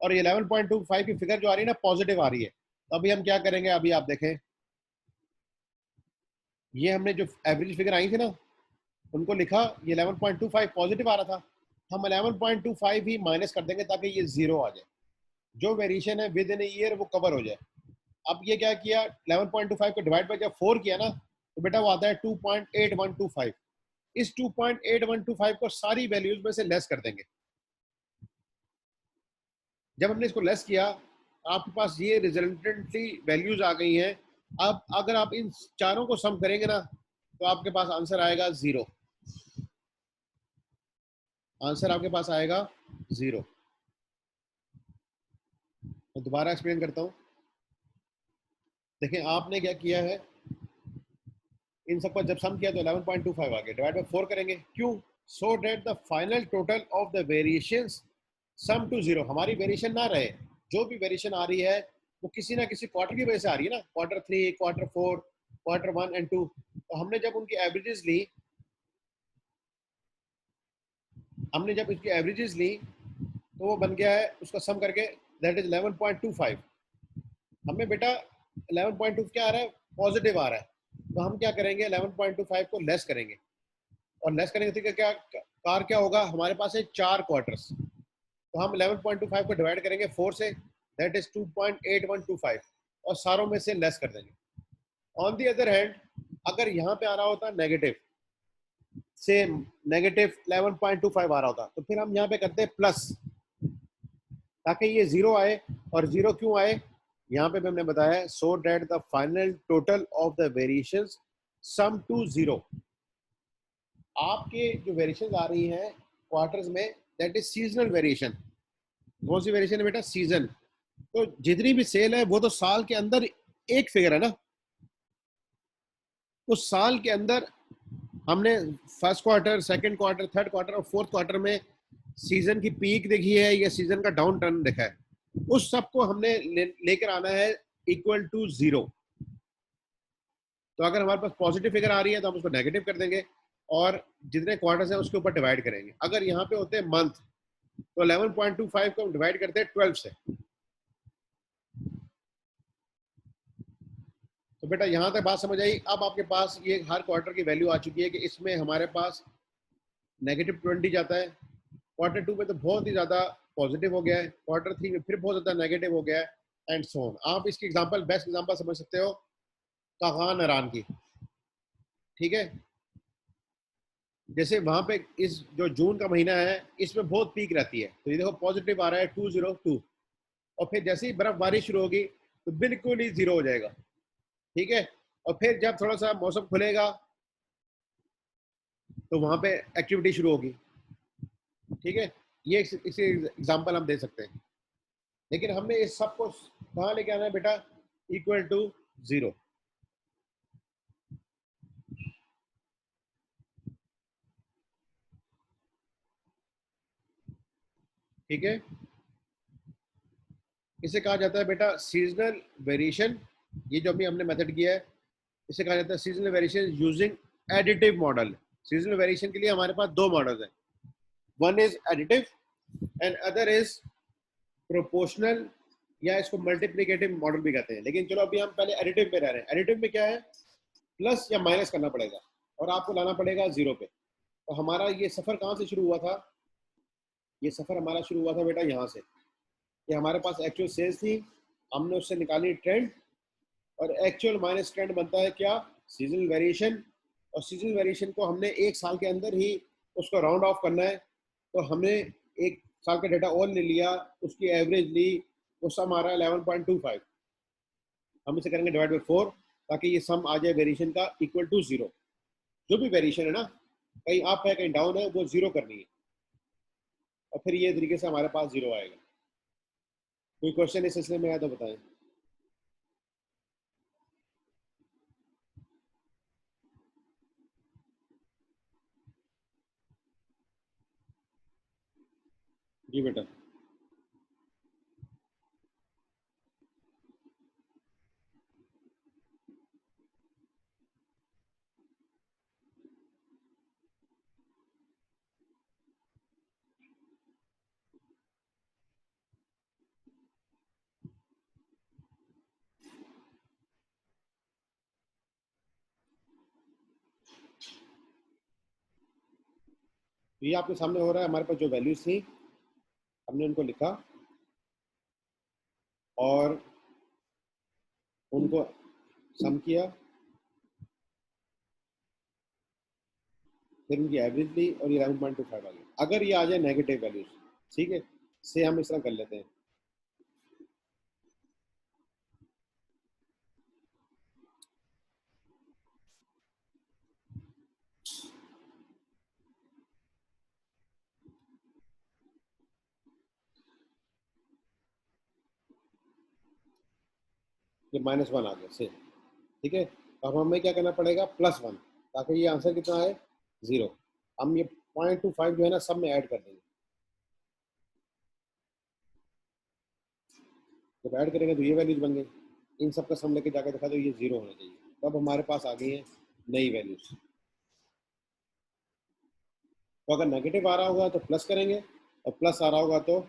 और ये 11.25 की फिगर जो आ रही है ना, पॉजिटिव आ रही है। तो अभी हम क्या करेंगे, अभी आप देखें, ये हमने जो एवरेज फिगर आई थी ना, उनको लिखा, ये 11.25 पॉजिटिव आ रहा था, हम 11.25 ही माइनस कर देंगे ताकि ये जीरो आ जाए, जो वेरिएशन है विद इन ईयर वो कवर हो जाए। अब ये क्या किया, 11.25 को डिवाइड बाय जब 4 किया ना, तो बेटा वो आता है 2.8125। इस 2.8125 को सारी वैल्यूज में से लेस कर देंगे। जब हमने इसको लेस किया, आपके पास ये रिजल्टेंटली वैल्यूज आ गई हैं। अब अगर आप इन चारों को सम करेंगे ना, तो आपके पास आंसर आएगा 0। आंसर आपके पास आएगा 0। तो दोबारा एक्सप्लेन करता हूँ। देखें आपने क्या किया है, इन सब का जब सम किया तो 11.25 आ गया, डिवाइड बाय 4 करेंगे, क्यों? So that the final total of the variations sum to 0। हमारी वेरिएशन ना रहे, जो भी वेरिएशन आ रही है वो किसी ना किसी क्वार्टर की वजह से आ रही है ना, क्वार्टर 3, क्वार्टर 4, क्वार्टर 1 एंड 2। तो हमने जब उनकी एवरेजेस ली, हमने जब इसकी एवरेजेस ली, तो वो बन गया है उसका सम करके, दैट इज 11.25। हमें बेटा 11.2 क्या आ रहा है? पॉजिटिव आ रहा है। तो हम क्या करेंगे, 11.25 को लेस करेंगे, और लेस करने के क्या कार क्या होगा, हमारे पास है 4 क्वार्टर्स, तो हम 11.25 को डिवाइड करेंगे 4 से, दैट इज 2.8125, और सारों में से लेस कर देंगे। ऑन दी अदर हैंड, अगर यहाँ पे आ रहा होता नेगेटिव, से नेगेटिव 11.25 आ रहा होता, तो फिर हम यहाँ पे करते हैं प्लस, ताकि ये जीरो आए। और जीरो क्यों आए, यहाँ पे भी हमने बताया, so that the final total of the variations sum to 0। आपके जो वेरिएशन आ रही हैं क्वार्टर्स में, दैट इज सीजनल वेरिएशन। कौन सी वेरिएशन है बेटा? सीजन। तो जितनी भी सेल है वो तो साल के अंदर एक फिगर है ना, उस साल के अंदर हमने first quarter, second quarter, third quarter और फोर्थ क्वार्टर में सीजन की पीक देखी है या सीजन का डाउन टर्न देखा है, उस सब को हमने लेकर आना है इक्वल टू 0। तो अगर हमारे पास पॉजिटिव फिगर आ रही है तो हम उसको नेगेटिव कर देंगे, और जितने क्वार्टर्स हैं उसके ऊपर डिवाइड करेंगे। अगर यहाँ पे होते हैं मंथ, तो 11.25 को हम डिवाइड करते हैं 12 से। तो बेटा यहाँ तक बात समझ आई। अब आपके पास ये हर क्वार्टर की वैल्यू आ चुकी है कि इसमें हमारे पास -20 जाता है, क्वार्टर 2 में तो बहुत ही ज्यादा पॉजिटिव हो गया है, क्वार्टर 3 में फिर बहुत ज्यादा नेगेटिव हो गया है, एंड सो ऑन। आप इसकी एग्जांपल, बेस्ट एग्जांपल समझ सकते हो कागान ईरान की। ठीक है, जैसे वहां पे इस जो जून का महीना है इसमें बहुत पीक रहती है, तो ये देखो पॉजिटिव आ रहा है 202, और फिर जैसे ही बर्फबारी शुरू होगी तो बिल्कुल ही जीरो हो जाएगा। ठीक है, और फिर जब थोड़ा सा मौसम खुलेगा तो वहां पे एक्टिविटी शुरू होगी। ठीक है, ये इसे एग्जांपल हम दे सकते हैं, लेकिन हमने इस सब को कहाँ लेके आना है बेटा? Equal to 0। ठीक है, इसे कहा जाता है बेटा सीजनल वेरिएशन। ये जो अभी हमने मेथड किया है, इसे कहा जाता है seasonal variation using additive model. Seasonal variation के लिए हमारे पास दो मॉडल्स हैं, one is additive and other is proportional या इसको मल्टीप्लिकेटिव मॉडल भी कहते हैं। लेकिन चलो अभी हम पहले एडिटिव में रह रहे हैं। एडिटिव में क्या है, प्लस या माइनस करना पड़ेगा और आपको लाना पड़ेगा जीरो पे। तो हमारा ये सफर कहाँ से शुरू हुआ था, ये सफर हमारा शुरू हुआ था बेटा यहाँ से, कि हमारे पास एक्चुअल सेल्स थी, हमने उससे निकाली ट्रेंड, और एक्चुअल माइनस ट्रेंड बनता है क्या, सीजनल वेरिएशन। और सीजनल वेरिएशन को हमने एक साल के अंदर ही उसको राउंड ऑफ करना है। तो हमने एक साल का डेटा और ले लिया, उसकी एवरेज ली, वो सम आ रहा है 11.25। हम इसे करेंगे डिवाइड बाई 4 ताकि ये सम आ जाए वेरिएशन का इक्वल टू जीरो। जो भी वेरिएशन है ना, कहीं अप है कहीं डाउन है, वो जीरो करनी है, और फिर ये तरीके से हमारे पास जीरो आएगा। कोई क्वेश्चन इस सिलसिले में आया तो बताएं। जी बेटा। ये आपके सामने हो रहा है, हमारे पास जो वैल्यूज थी हमने उनको लिखा और उनको सम किया, फिर उनकी एवरेज ली और ये 11.25 आ गया। अगर ये आ जाए नेगेटिव वैल्यूज, ठीक है, से हम इस तरह कर लेते हैं। ये -1 आ गया से, ठीक है। तो अब हमें क्या करना पड़ेगा, +1, ताकि ये आंसर कितना आए, जीरो। हम ये 0.25 जो है ना सब में ऐड कर देंगे। जब ऐड करेंगे तो ये वैल्यूज बन गई, इन सब का सम लेके जाकर देखा तो ये जीरो होना चाहिए। तब हमारे पास आ गई है नई वैल्यूज। तो अगर नेगेटिव आ रहा होगा तो प्लस करेंगे, और प्लस आ रहा होगा तो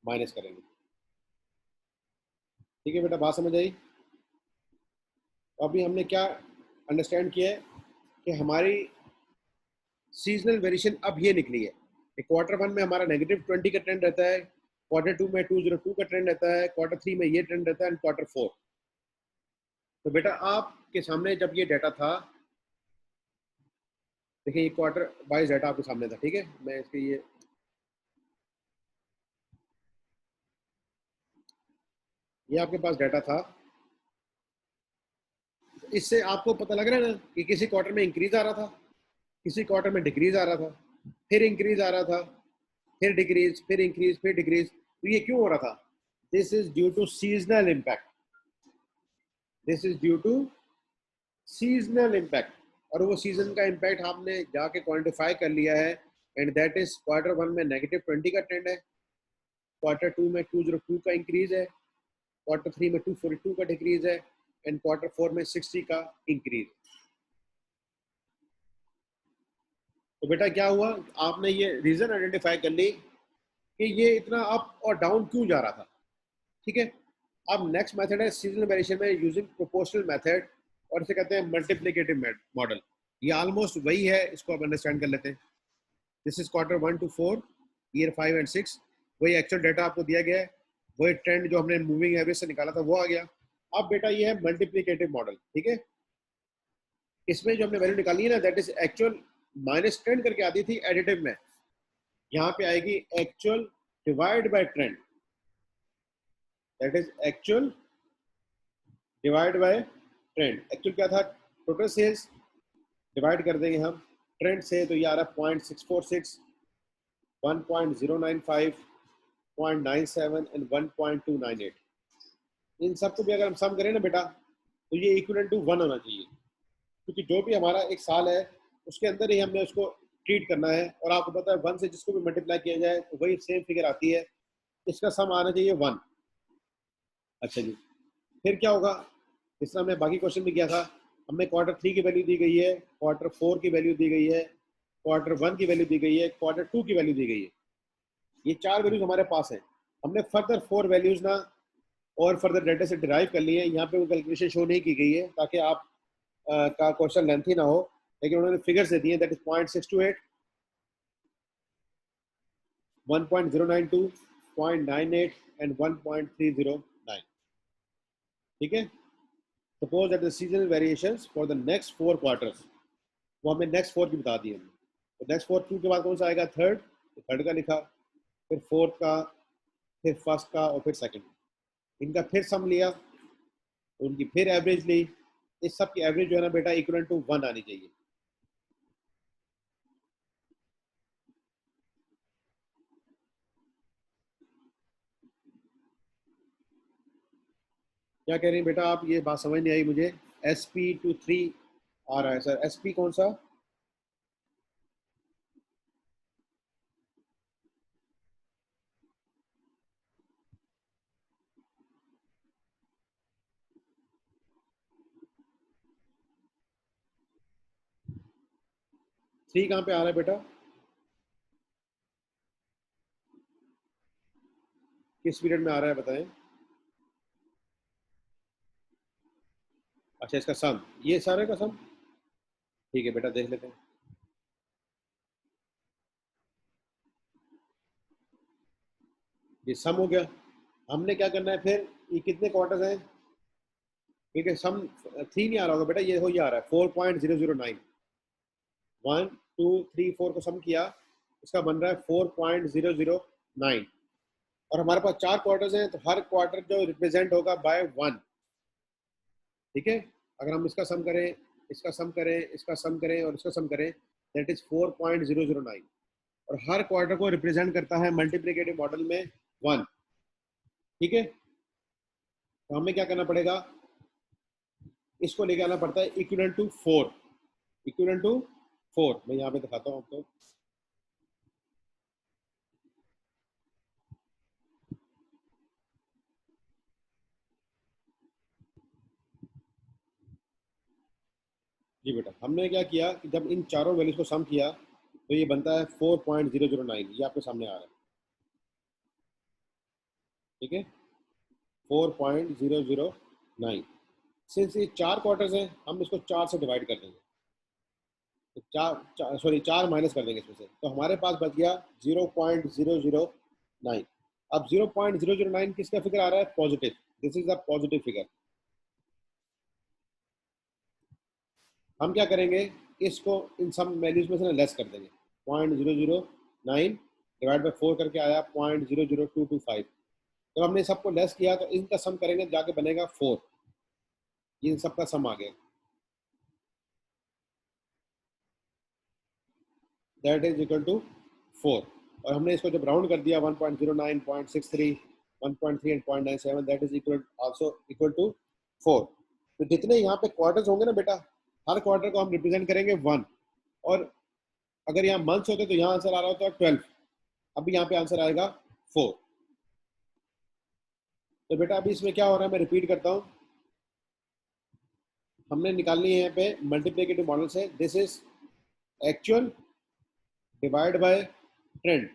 माइनस करेंगे। ठीक है बेटा, बात समझ आई। तो अभी हमने क्या अंडरस्टैंड किया है कि हमारी सीजनल वेरिएशन अब ये निकली है कि Q1 में हमारा -20 का ट्रेंड रहता है, Q2 में 202 का ट्रेंड रहता है, Q3 में ये ट्रेंड रहता है, एंड Q4। तो बेटा आपके सामने जब ये डाटा था, देखिए ये क्वार्टर वाइज डाटा आपके सामने था, ठीक है। मैं इसके ये आपके पास डाटा था, इससे आपको पता लग रहा है ना कि किसी क्वार्टर में इंक्रीज आ रहा था, किसी क्वार्टर में डिक्रीज आ रहा था, फिर इंक्रीज आ रहा था, फिर डिक्रीज, फिर इंक्रीज, फिर डिक्रीज। तो ये क्यों हो रहा था, this is due to seasonal impact, this is due to seasonal impact. और वो सीजन का इम्पैक्ट आपने जाके क्वांटिफाई कर लिया है, एंड दैट इज Q1 में -20 का ट्रेंड है, Q2 में 202 का इंक्रीज है, Q3 में 242 का डिक्रीज है, एंड Q4 में 60 का इंक्रीज। तो बेटा क्या हुआ, आपने ये रीजन आइडेंटिफाई कर ली कि ये इतना अप और डाउन क्यों जा रहा था, ठीक है। अब नेक्स्ट मेथड है सीजनल वेरिएशन में यूजिंग प्रोपोर्शनल मेथड, और इसे कहते हैं मल्टीप्लिकेटिव मॉडल। ये ऑलमोस्ट वही है, इसको आप अंडरस्टैंड कर लेते हैं। This is Q1 to 4, year 5 and 6। वही एक्चुअल डाटा आपको दिया गया है, वही ट्रेंड जो हमने मूविंग एवरेज से निकाला था वो आ गया। अब बेटा ये है मल्टीप्लिकेटिव मॉडल, ठीक है। इसमें जो हमने वैल्यू निकाली है ना, that is actual minus trend करके आती थी एडिटिव में, यहाँ पे आएगी actual divide by trend, that is actual divide by trend. Actual क्या था, टोटल सेल्स, डिवाइड कर देंगे हम ट्रेंड से, तो ये आ रहा है 0.646, 1.095, 0.97 एंड 1.298। इन सबको भी अगर हम सम करें ना बेटा, तो ये इक्वल टू 1 होना चाहिए, क्योंकि जो भी हमारा एक साल है उसके अंदर ही हमने उसको ट्रीट करना है। और आपको पता है 1 से जिसको भी मल्टीप्लाई किया जाए तो वही सेम फिगर आती है, इसका सम आना चाहिए 1। अच्छा जी, फिर क्या होगा, इस तरह हमने बाकी क्वेश्चन भी किया था। हमें Q3 की वैल्यू दी गई है, Q4 की वैल्यू दी गई है, Q1 की वैल्यू दी गई है, Q2 की वैल्यू दी गई है। ये 4 वैल्यूज हमारे पास है। हमने फर्दर 4 वैल्यूज ना और फर्दर डाटा से डिराइव कर लिए हैं। यहाँ पे वो कैलकुलेशन शो नहीं की गई है ताकि आप का क्वेश्चन लेंथी ना हो, लेकिन उन्होंने फिगर्स दे दिए, दैट इज 0.628, 1.092, 0.98 एंड 1.309। ठीक है, suppose that the seasonal variations for the next 4 quarters, वो हमें नेक्स्ट 4 की बता दी हमने। तो नेक्स्ट 4 2 के बाद कौन सा आएगा? थर्ड, तो थर्ड का लिखा, फिर फोर्थ का, फिर फर्स्ट का और फिर सेकंड। इनका फिर सम लिया, तो उनकी फिर एवरेज ली। इस सब की एवरेज जो है ना बेटा इक्वल टू 1 आनी चाहिए। क्या कह रही हैं बेटा आप? ये बात समझ नहीं आई मुझे। SP to 3 आ रहा है सर, SP कौन सा? थ्री कहाँ पे आ रहा है बेटा? किस पीरियड में आ रहा है बताएं? अच्छा, इसका सम, ये सारे का सम। ठीक है बेटा, देख लेते हैं। ये सम हो गया। हमने क्या करना है फिर? ये कितने क्वार्टर्स हैं? ठीक है, सम 3 नहीं आ रहा होगा बेटा, ये हो, ये आ रहा है 4.009। 1 2 3 4 को सम किया, इसका बन रहा है 4.009। और हमारे पास 4 क्वार्टर्स हैं, तो हर क्वार्टर जो रिप्रेजेंट होगा बाय 1। ठीक है, अगर हम इसका सम करें, इसका सम करें, इसका सम करें और इसका सम करें, दैट इज 4.009। और हर क्वार्टर को रिप्रेजेंट करता है मल्टीप्लिकेटिव मॉडल में 1। ठीक है, तो हमें क्या करना पड़ेगा? इसको लेके आना पड़ता है इक्विवेलेंट टू 4। इक्विवेलेंट टू 4 मैं यहाँ पे दिखाता हूँ आपको। जी बेटा, हमने क्या किया कि जब इन चारों वैल्यूज को सम किया तो ये बनता है 4.009। ये आपके सामने आ रहा है। ठीक है, 4.009। सिंस ये 4 क्वार्टर्स हैं, हम इसको 4 से डिवाइड कर देंगे। तो सॉरी 4 माइनस कर देंगे इसमें से, तो हमारे पास बच गया 0.009। अब 0.009 किसका फिगर आ रहा है? Positive. This is the positive figure. हम क्या करेंगे? इसको इन सब वैल्यूज में से लेस कर देंगे। 0.009 डिवाइड बाई 4 करके आया 0.00225। जब हमने सबको लेस किया तो इनका सम करेंगे, जाके बनेगा 4। इन सब का सम आ गया, दैट इज इक्वल टू 4। और हमने इसको जब राउंड कर दिया 1.09, 0.63, 1.3 and 0.97, that is equal also equal to 4। तो जितने यहाँ पे क्वार्टर्स होंगे ना बेटा, हर क्वार्टर को हम रिप्रेजेंट करेंगे 1। और अगर यहाँ मंथ्स होते तो यहाँ आंसर आ रहा होता 12। अभी यहाँ पे आंसर आएगा 4। तो बेटा अभी इसमें क्या हो रहा है, मैं रिपीट करता हूँ। हमने निकालनी है यहाँ पे मल्टीप्लिकेटिव मॉडल से, this is actual divide by trend.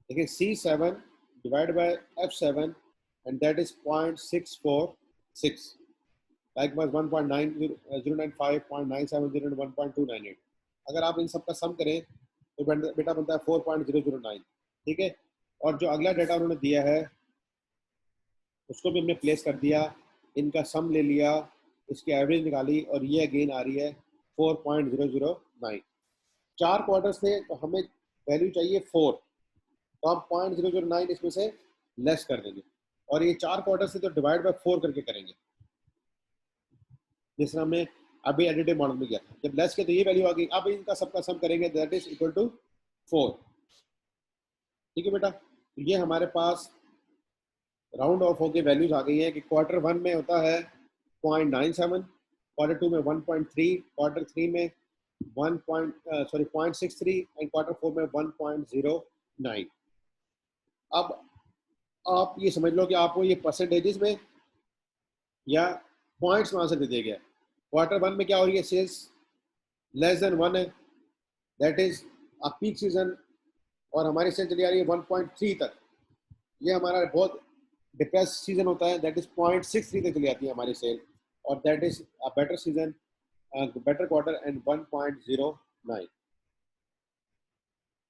देखिए C7 divide by F7 and that is 0.646। Likewise 1.9095, 0.970 and 1.298। अगर आप इन सब का सम करें तो बेटा बनता है 4.009। ठीक है, और जो अगला डाटा उन्होंने दिया है उसको भी हमने प्लेस कर दिया, इनका सम ले लिया, इसकी एवरेज निकाली और ये अगेन आ रही है 4.009। 4 क्वार्टर्स थे तो हमें वैल्यू चाहिए 4, तो हम 0.009 इसमें से लेस कर देंगे। और ये 4 क्वार्टर्स थे तो डिवाइड बाय 4 करके करेंगे, जिस तरह हमने अभी एडिटिव मॉडल में किया था। जब लेस किया तो ये वैल्यू आ गई। अब इनका सबका सम करेंगे, दैट इज इक्वल टू 4। ठीक है बेटा, तो ये हमारे पास राउंड ऑफ होके वैल्यूज आ गई है कि क्वार्टर 1 में होता है 0.97, क्वार्टर 2 में 1.3, क्वार्टर 3 में 0.63 एंड क्वार्टर 4 में 1.09। अब आप ये समझ लो कि आपको ये परसेंटेजेस में या पॉइंट्स में आंसर दे दिया गया। क्वार्टर 1 में क्या हो रही है? सेल्स लेस देन 1 है, that is a peak season, और हमारी सेल चली आ रही है 1.3 तक। ये हमारा बहुत डिप्रेस सीजन होता है दैट इज 0.63 तक चली जाती है हमारी सेल, और that is a better season, better quarter and 1.09।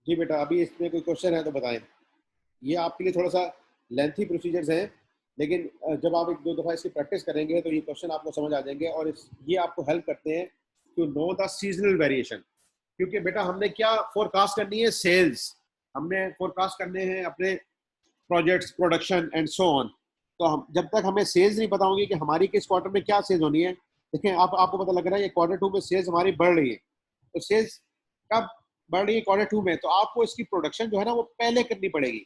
जी बेटा, अभी इसमें कोई क्वेश्चन है तो बताएं। ये आपके लिए थोड़ा सा लेंथी प्रोसीजर्स हैं, लेकिन जब आप एक दो दफ़ा इसकी प्रैक्टिस करेंगे तो ये क्वेश्चन आपको समझ आ जाएंगे, और ये आपको हेल्प करते हैं to know the seasonal variation. क्योंकि बेटा हमने क्या फोरकास्ट करनी है, सेल्स, हमने फोरकास्ट करने हैं अपने projects, production and so on. तो हम जब तक हमें सेल्स नहीं पता होंगी कि हमारी किस क्वार्टर में क्या सेल्स होनी है, देखें आपको पता लग रहा है ये Q2 में सेल्स हमारी बढ़ रही है, तो सेल्स कब बढ़ रही है Q2 में, तो आपको इसकी प्रोडक्शन जो है ना वो पहले करनी पड़ेगी।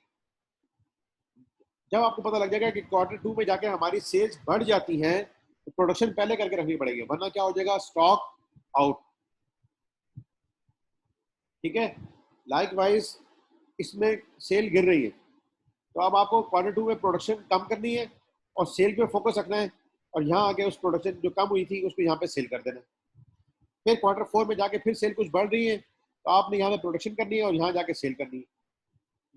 जब आपको पता लग जाएगा कि Q2 में जाके हमारी सेल्स बढ़ जाती हैं, तो प्रोडक्शन पहले करके रखनी पड़ेगी, वरना क्या हो जाएगा, स्टॉक आउट। ठीक है, लाइक वाइज इसमें सेल गिर रही है, तो अब आपको Q2 में प्रोडक्शन कम करनी है और सेल पे फोकस रखना है, और यहाँ आके उस प्रोडक्शन जो कम हुई थी उसको यहाँ पे सेल कर देना है। फिर Q4 में जाके फिर सेल कुछ बढ़ रही है, तो आपने यहाँ पे प्रोडक्शन करनी है और यहाँ जाके सेल करनी है।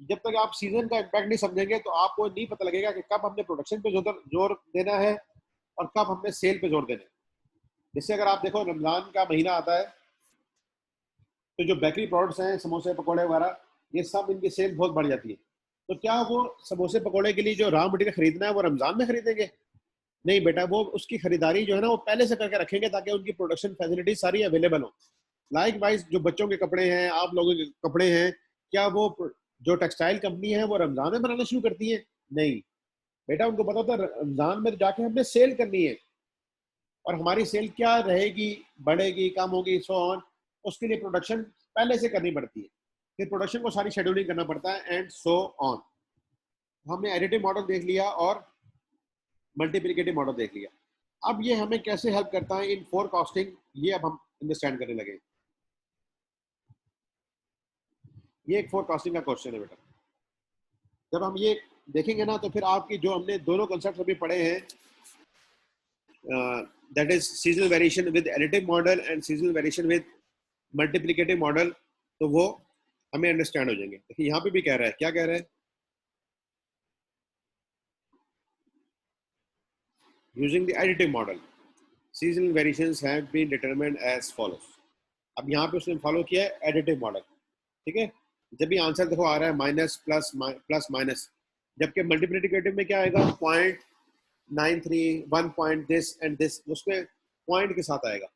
जब तक आप सीजन का इम्पैक्ट नहीं समझेंगे तो आपको नहीं पता लगेगा कि कब हमने प्रोडक्शन पे जोर देना है और कब हमने सेल पे जोर देना है। जैसे अगर आप देखो रमजान का महीना आता है, तो जो बेकरी प्रोडक्ट्स हैं, समोसे पकौड़े वगैरह, ये सब इनकी सेल बहुत बढ़ जाती है। तो क्या वो समोसे पकौड़े के लिए जो रॉ मटेरियल खरीदना है वो रमजान में खरीदेंगे? नहीं बेटा, वो उसकी खरीदारी जो है ना वो पहले से करके रखेंगे, ताकि उनकी प्रोडक्शन फैसिलिटी सारी अवेलेबल हो। लाइक वाइज जो बच्चों के कपड़े हैं, आप लोगों के कपड़े हैं, क्या वो जो टेक्सटाइल कंपनी है वो रमजान में बनाना शुरू करती है? नहीं बेटा, उनको पता होता है रमजान में जाके हमने सेल करनी है, और हमारी सेल क्या रहेगी, बढ़ेगी, कम होगी, सो ऑन, उसके लिए प्रोडक्शन पहले से करनी पड़ती है। फिर प्रोडक्शन को सारी शेड्यूलिंग करना पड़ता है एंड सो ऑन। हमने एडिटिव मॉडल देख लिया और मल्टीप्लिकेटिव मॉडल देख लिया। अब ये हमें कैसे हेल्प करता है इन फोरकास्टिंग, ये अब हम अंडरस्टैंड करने लगे। ये एक फोरकास्टिंग का क्वेश्चन है बेटा। जब हम ये देखेंगे ना, तो फिर आपकी जो हमने दोनों कॉन्सेप्ट अभी पढ़े हैं, that is seasonal variation with additive model and seasonal variation with multiplicative model, तो वो हमें अंडरस्टैंड हो जाएंगे। देखिए यहाँ पे भी कह रहा है, क्या कह रहा है, using the additive model seasonal variations have been determined as follows। अब यहाँ पे उसने फॉलो किया है एडिटिव मॉडल। ठीक है, जब भी आंसर देखो आ रहा है माइनस प्लस प्लस माइनस, जबकि मल्टीप्लिकेटिव में क्या आएगा, 0.93 1 पॉइंट दिस एंड दिस, उसमें पॉइंट के साथ आएगा,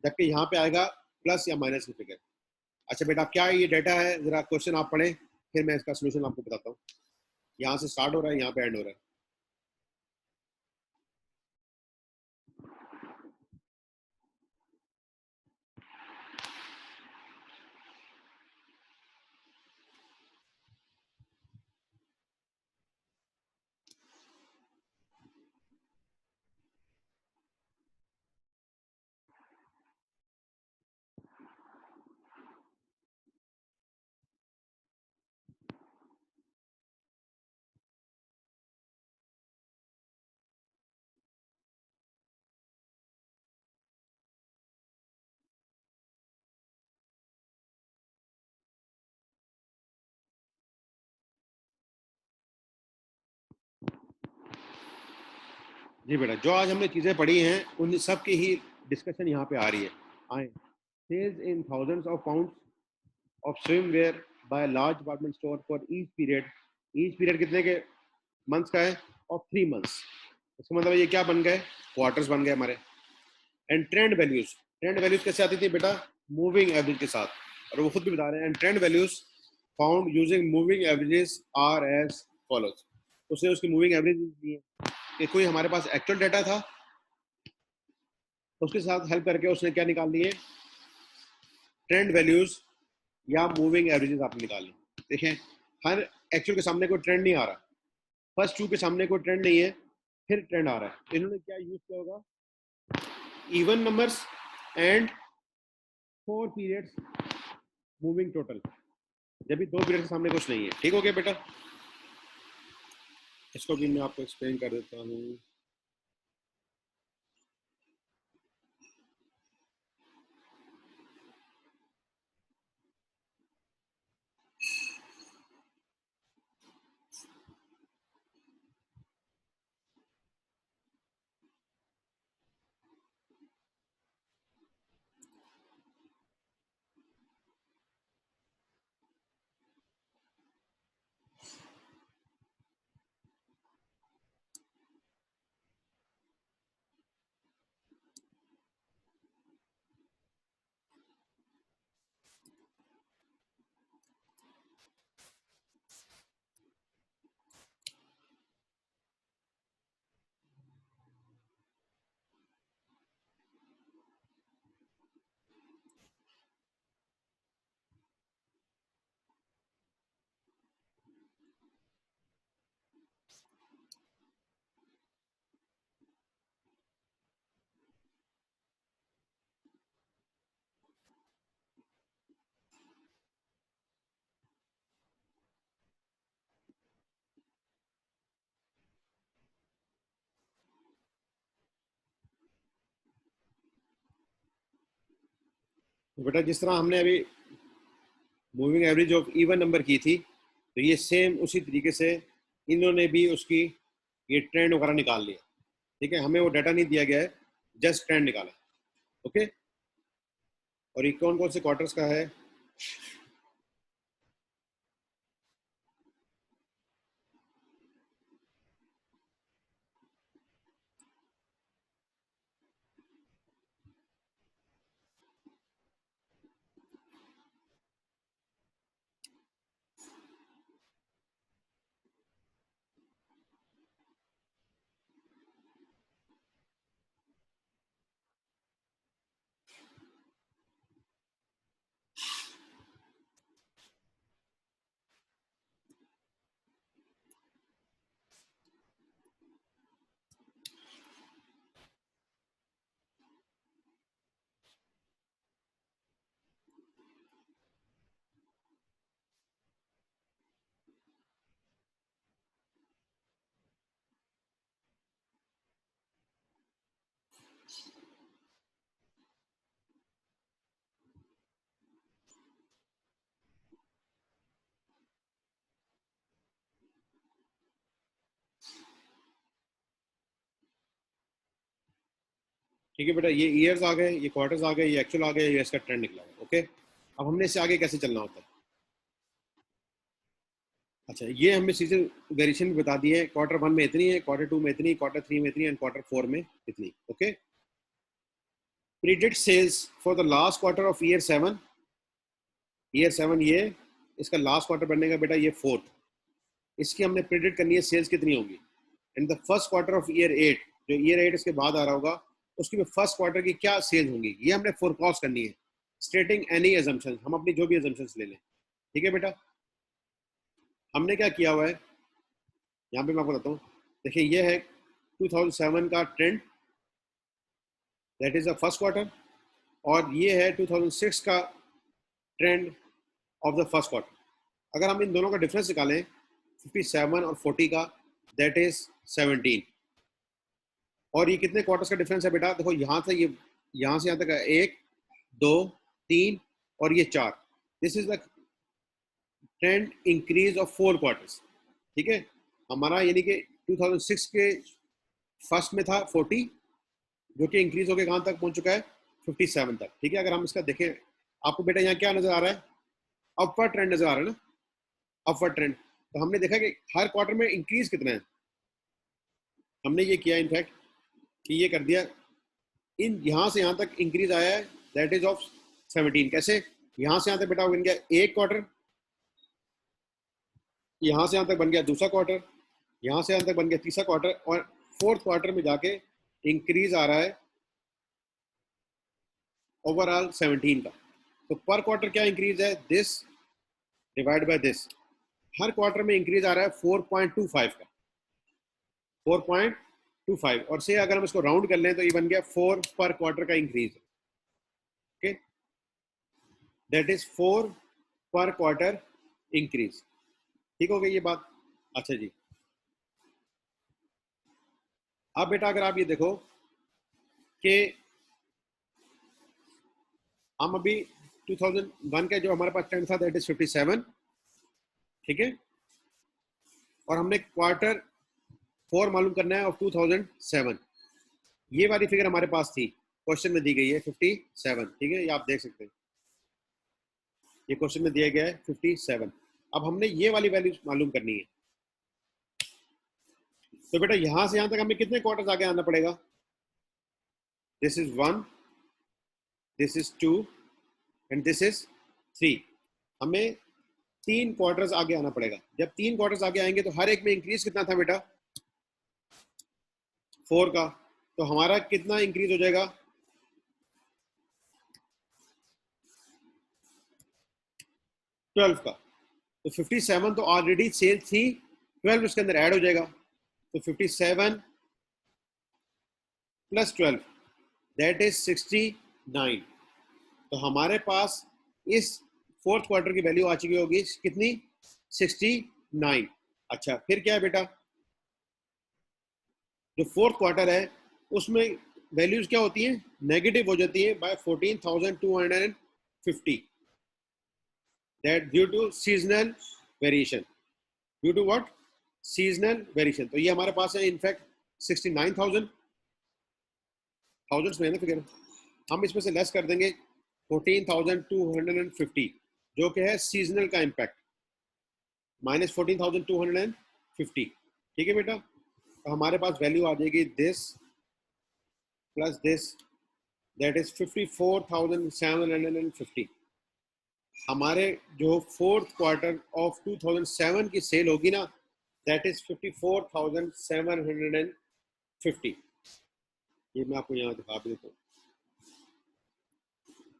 जबकि यहाँ पे आएगा प्लस या माइनस की फिगर। अच्छा बेटा, क्या ये डेटा है, जरा क्वेश्चन आप पढ़ें, फिर मैं इसका सोल्यूशन आपको बताता हूँ। यहाँ से स्टार्ट हो रहा है, यहाँ पे एंड हो रहा है। जी बेटा, जो आज हमने चीज़ें पढ़ी हैं उन सब की ही डिस्कशन यहाँ पे आ रही है। आए, sales in thousands of pounds of swimwear by large department store for each period कितने के मंथ्स का है, ऑफ 3 मंथ्स। इसका मतलब ये क्या बन गए, क्वार्टर्स बन गए हमारे। एंड ट्रेंड वैल्यूज कैसे आती थी बेटा, मूविंग एवरेज के साथ, और वो खुद भी बता रहे हैं, and trend values found using moving averages are as follows. उसने उसकी मूविंग एवरेज दी है कि कोई हमारे पास एक्चुअल डाटा था, उसके साथ हेल्प करके उसने क्या निकाल लिए, ट्रेंड वैल्यूज या मूविंग एवरेजेस आपने निकाली। देखें, हर एक्चुअल के सामने कोई ट्रेंड नहीं आ रहा, फर्स्ट टू के सामने कोई ट्रेंड नहीं है, फिर ट्रेंड आ रहा है, तो इन्होंने क्या यूज किया होगा, even numbers and 4 periods moving total, जब भी 2 पीरियड के सामने कुछ नहीं है। ठीक हो गया बेटा, इसको भी मैं आपको एक्सप्लेन कर देता हूँ। तो बेटा जिस तरह हमने अभी moving average of even number की थी, तो ये सेम उसी तरीके से इन्होंने भी उसकी ये ट्रेंड वगैरह निकाल लिया। ठीक है, हमें वो डाटा नहीं दिया गया है, जस्ट ट्रेंड निकाला। ओके, और ये कौन कौन से क्वार्टर्स का है? ठीक है बेटा, ये ईयर्स आ गए, ये क्वार्टर्स आ गए, ये एक्चुअल आ गए, ये इसका ट्रेंड निकला है। ओके, अब हमने इससे आगे कैसे चलना होता है? अच्छा, ये हमें सीजन वेरिएशन बता दी है, क्वार्टर 1 में इतनी है, क्वार्टर 2 में इतनी, क्वार्टर 3 में इतनी एंड क्वार्टर 4 में इतनी। Okay, predict sales for the last quarter of year 7। Year 7 ये इसका लास्ट क्वार्टर बनने का बेटा, ये 4th। इसकी हमने प्रिडिक्ट करनी है सेल्स कितनी होगी। In the first quarter of year 8, जो ईयर 8 इसके बाद आ रहा होगा, उसकी में फर्स्ट क्वार्टर की क्या सेल्स होंगी, ये हमने फोरकास्ट करनी है, स्टेटिंग एनी अजम्पशन। हम अपनी जो भी अजम्पशंस ले लें। ठीक है बेटा, हमने क्या किया हुआ है यहाँ पे मैं आपको बताता हूँ। देखिए, ये है 2007 का trend, that is the first quarter, और ये है 2006 का trend of the first quarter. अगर हम इन दोनों का डिफरेंस निकालें 57 और 40 का, दैट इज 17। और ये कितने क्वार्टर्स का डिफरेंस है बेटा? देखो, यहाँ से ये, यहाँ से यहाँ तक 1 2 3 और ये 4। This is the trend increase of 4 quarters. ठीक है, हमारा यानी कि 2006 के फर्स्ट में था 40, जो कि इंक्रीज होकर कहाँ तक पहुंच चुका है? 57 तक। ठीक है, अगर हम इसका देखें, आपको बेटा यहाँ क्या नजर आ रहा है? अपवर्ड ट्रेंड नजर आ रहा है ना, अपवर्ड ट्रेंड। तो हमने देखा कि हर क्वार्टर में इंक्रीज कितना है। हमने ये किया इनफैक्ट कि ये कर दिया, इन यहाँ से यहाँ तक इंक्रीज आया है, दैट इज ऑफ 17। कैसे? यहाँ से यहाँ तक बेटा बन गया एक क्वार्टर, यहाँ से यहाँ तक बन गया दूसरा क्वार्टर, यहाँ से यहाँ तक बन गया तीसरा क्वार्टर, और फोर्थ क्वार्टर में जाके इंक्रीज आ रहा है ओवरऑल 17 का। तो पर क्वार्टर क्या इंक्रीज है? This divide by this. Her quarter में इंक्रीज आ रहा है 4.25 का, 4.25। और से अगर हम इसको राउंड कर लें तो ये बन गया 4 पर क्वार्टर का इंक्रीज। ओके, दैट इज 4 पर क्वार्टर इंक्रीज। ठीक हो गई ये बात? अच्छा जी, अब बेटा अगर आप ये देखो कि हम अभी 2001 का जो हमारे पास ट्रेंड था, दैट इज 57। ठीक है, और हमने क्वार्टर 4 मालूम करना है ऑफ 2007। ये वाली फिगर हमारे पास थी, क्वेश्चन में दी गई है 57। ठीक है, ये आप देख सकते हैं, ये क्वेश्चन में दिया गया है 57। अब हमने ये वाली वैल्यू मालूम करनी है। तो बेटा यहां से यहां तक हमें कितने क्वार्टर्स आगे आना पड़ेगा? This is 1, this is 2 and this is 3। हमें 3 क्वार्टर्स आगे आना पड़ेगा। जब 3 क्वार्टर्स आगे आएंगे तो हर एक में इंक्रीज कितना था बेटा? 4 का। तो हमारा कितना इंक्रीज हो जाएगा? 12 का। तो 57 तो ऑलरेडी सेल थी, 12 उसके अंदर ऐड हो जाएगा। तो 57 प्लस 12 दैट इज 69। तो हमारे पास इस फोर्थ क्वार्टर की वैल्यू आ चुकी होगी कितनी? 69। अच्छा, फिर क्या है बेटा? जो फोर्थ क्वार्टर है उसमें वैल्यूज क्या होती हैं? नेगेटिव हो जाती है bye 14,200 50, that due to seasonal variation, due to what? Seasonal variation. तो ये हमारे पास है इनफैक्ट 69,000 थाउजेंड्स में है ना फिगर, हम इसमें से लेस कर देंगे 14,250 जो कि है सीजनल का इम्पैक्ट, माइनस 14,250। ठीक है बेटा, तो हमारे पास वैल्यू आ जाएगी this plus this, that is 54,750। हमारे जो फोर्थ क्वार्टर ऑफ 2007 की सेल होगी ना, दैट इज 54,750। ये मैं आपको यहाँ दिखा भी देता हूँ।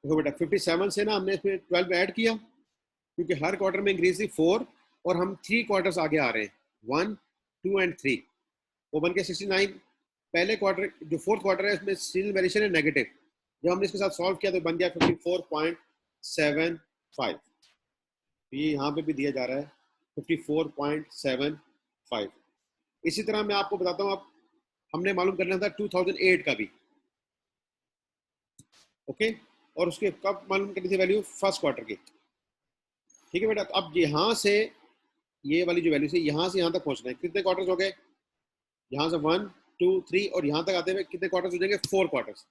देखो बेटा 57 से ना हमने इसमें 12 ऐड किया, क्योंकि हर क्वार्टर में इंक्रीज थी 4 और हम 3 क्वार्टर्स आगे आ रहे हैं, 1, 2 एंड 3, वो बन के 69। पहले क्वार्टर जो फोर्थ क्वार्टर है इसमें सीजनल वेरिएशन है नेगेटिव, जब हमने इसके साथ सॉल्व किया तो बन गया 54.75। ये यहाँ पे भी दिया जा रहा है 54.75। इसी तरह मैं आपको बताता हूँ, अब हमने मालूम करना था 2008 का भी, ओके, और उसके कब मालूम करनी थी वैल्यू? फर्स्ट क्वार्टर की। ठीक है बेटा, तो अब यहाँ से ये वाली जो वैल्यू से यहाँ से यहाँ तक पहुँचना है, कितने क्वार्टर्स हो गए? यहाँ से 1, 2, 3 और यहाँ तक आते हुए कितने क्वार्टर्स हो जाएंगे? 4 क्वार्टर्स।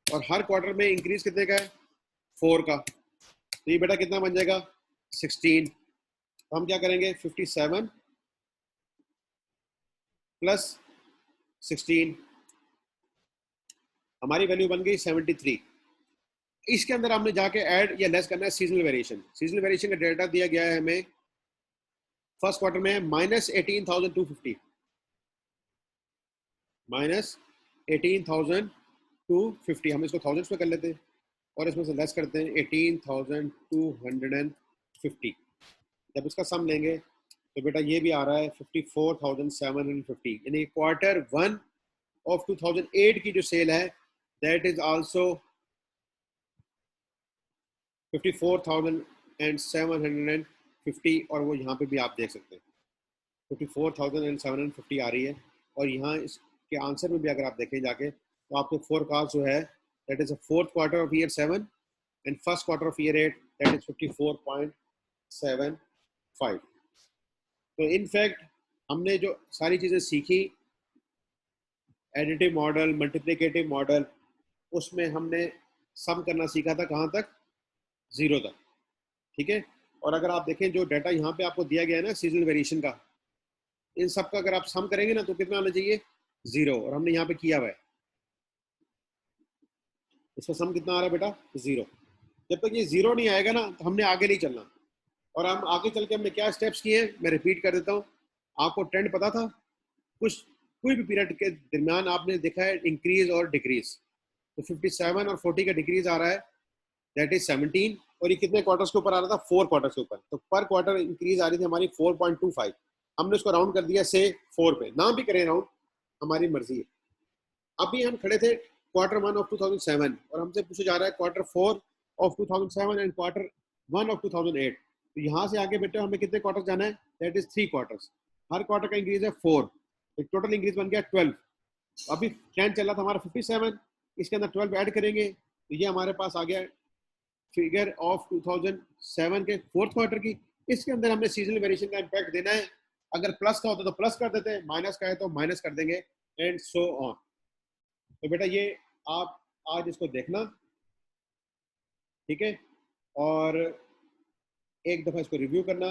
और हर क्वार्टर में इंक्रीज कितने का है? 4 का। तो ये बेटा कितना बन जाएगा? 16। तो हम क्या करेंगे? 57 प्लस 16, हमारी वैल्यू बन गई 73। इसके अंदर हमने जाके ऐड या लेस करना है सीजनल वेरिएशन। सीजनल वेरिएशन का डेटा दिया गया है हमें फर्स्ट क्वार्टर में माइनस 18,250, माइनस 18,250। हम इसको थाउजेंड्स में कर लेते हैं और इसमें से लेस करते हैं 18,250। जब इसका सम लेंगे तो बेटा ये भी आ रहा है 54,750, यानी क्वार्टर 1 ऑफ 2008 की जो सेल है दैट इज आल्सो 54,750, और वो यहाँ पे भी आप देख सकते हैं 54,750 आ रही है। और यहाँ इसके आंसर में भी अगर आप देखें जाके तो आपको फोरकास्ट जो है that is fourth quarter of year 7 and first quarter of year 8 that is 54.75। तो इनफैक्ट हमने जो सारी चीज़ें सीखी, एडिटिव मॉडल, मल्टीप्लिकेटिव मॉडल, उसमें हमने सम करना सीखा था कहाँ तक? 0 तक। ठीक है, और अगर आप देखें जो डाटा यहाँ पे आपको दिया गया है ना सीजनल वेरिएशन का, इन सब का अगर आप सम करेंगे ना तो कितना आना चाहिए? 0, और हमने यहाँ पे किया हुआ है। इसका सम कितना आ रहा है बेटा? 0। जब तक ये 0 नहीं आएगा ना तो हमने आगे नहीं चलना। और हम आगे चल के हमने क्या स्टेप्स किए हैं मैं रिपीट कर देता हूँ। आपको ट्रेंड पता था, कुछ कोई भी पीरियड के दरमियान आपने देखा है इंक्रीज और डिक्रीज। तो 57 और 40 का डिक्रीज आ रहा है, दैट इज 17, और ये कितने क्वार्टर्स के ऊपर आ रहा था? 4 क्वार्टर्स के ऊपर। तो पर क्वार्टर इंक्रीज आ रही थी हमारी 4.25, हमने उसको राउंड कर दिया से 4 पे, ना भी करें राउंड, हमारी मर्जी है। अभी हम खड़े थे क्वार्टर 1 ऑफ 2007 और हमसे पूछा जा रहा है quarter 4 of 2007 and quarter 1 of 2008। तो यहाँ से आगे बेटे हमें कितने क्वार्टर जाना है? That is 3 quarters. Her quarter का इंक्रीज है 4, तो टोटल इंक्रीज बन गया 12। अभी ट्रेंड चल रहा था हमारा 57, इसके अंदर 12 ऐड करेंगे तो ये हमारे पास आ गया फिगर ऑफ 2007 के फोर्थ क्वार्टर की। इसके अंदर हमने सीजनल वेरिएशन का इम्पैक्ट देना है। अगर प्लस का होता तो प्लस कर देते, माइनस का है तो माइनस कर देंगे, एंड सो ऑन। तो बेटा ये आप आज इसको देखना, ठीक है, और एक दफा इसको रिव्यू करना,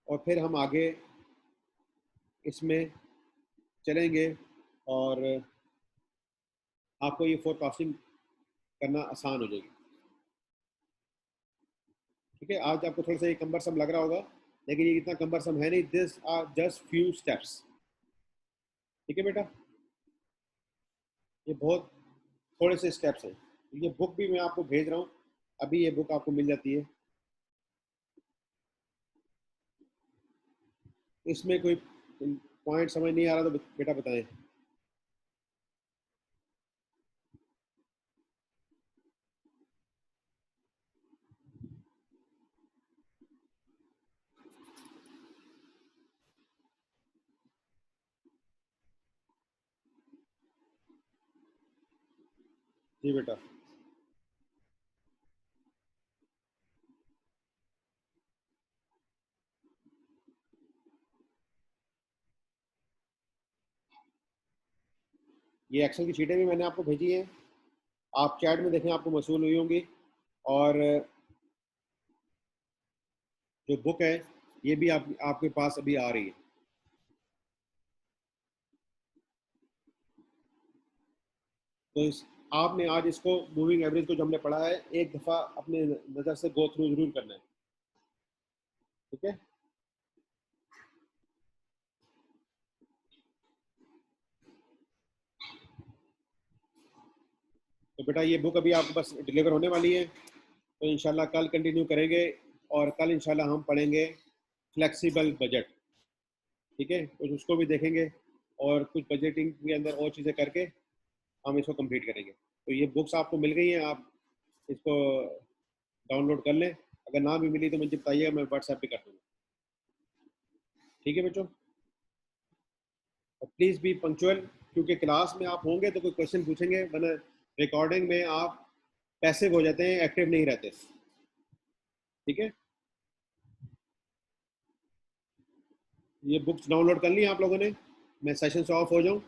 और फिर हम आगे इसमें चलेंगे और आपको ये फोरकास्टिंग करना आसान हो जाएगी। ठीक है, आज आपको थोड़ा सा ये कम्बरसम लग रहा होगा, लेकिन ये इतना कम्बरसम है नहीं। This are just few steps. ठीक है बेटा, ये बहुत थोड़े से स्टेप्स हैं। ये बुक भी मैं आपको भेज रहा हूँ, अभी ये बुक आपको मिल जाती है। इसमें कोई पॉइंट समझ नहीं आ रहा तो बेटा बताएं। जी बेटा। ये एक्सेल की शीटें भी मैंने आपको भेजी हैं, आप चैट में देखें, आपको मसूल हुई होंगी। और जो बुक है ये भी आपके पास अभी आ रही है। तो आपने आज इसको मूविंग एवरेज को जो हमने पढ़ा है एक दफ़ा अपने नज़र से गो थ्रू जरूर करना है, ठीक है। तो बेटा ये बुक अभी आपके पास डिलीवर होने वाली है, तो इंशाल्लाह कल कंटिन्यू करेंगे। और कल इंशाल्लाह हम पढ़ेंगे फ्लेक्सिबल बजट, ठीक है, तो उसको भी देखेंगे और कुछ बजटिंग के अंदर और चीज़ें करके हम इसको कंप्लीट करेंगे। तो ये बुक्स आपको मिल गई हैं, आप इसको डाउनलोड कर लें। अगर ना भी मिली तो मुझे बताइएगा, मैं व्हाट्सएप पे कर दूँगा, ठीक है बच्चों। और प्लीज़ बी पंक्चुअल, क्योंकि क्लास में आप होंगे तो कोई क्वेश्चन पूछेंगे, वरना रिकॉर्डिंग में आप पैसिव हो जाते हैं, एक्टिव नहीं रहते, ठीक है। ये बुक्स डाउनलोड कर ली आप लोगों ने, मैं सेशन से ऑफ हो जाऊँ।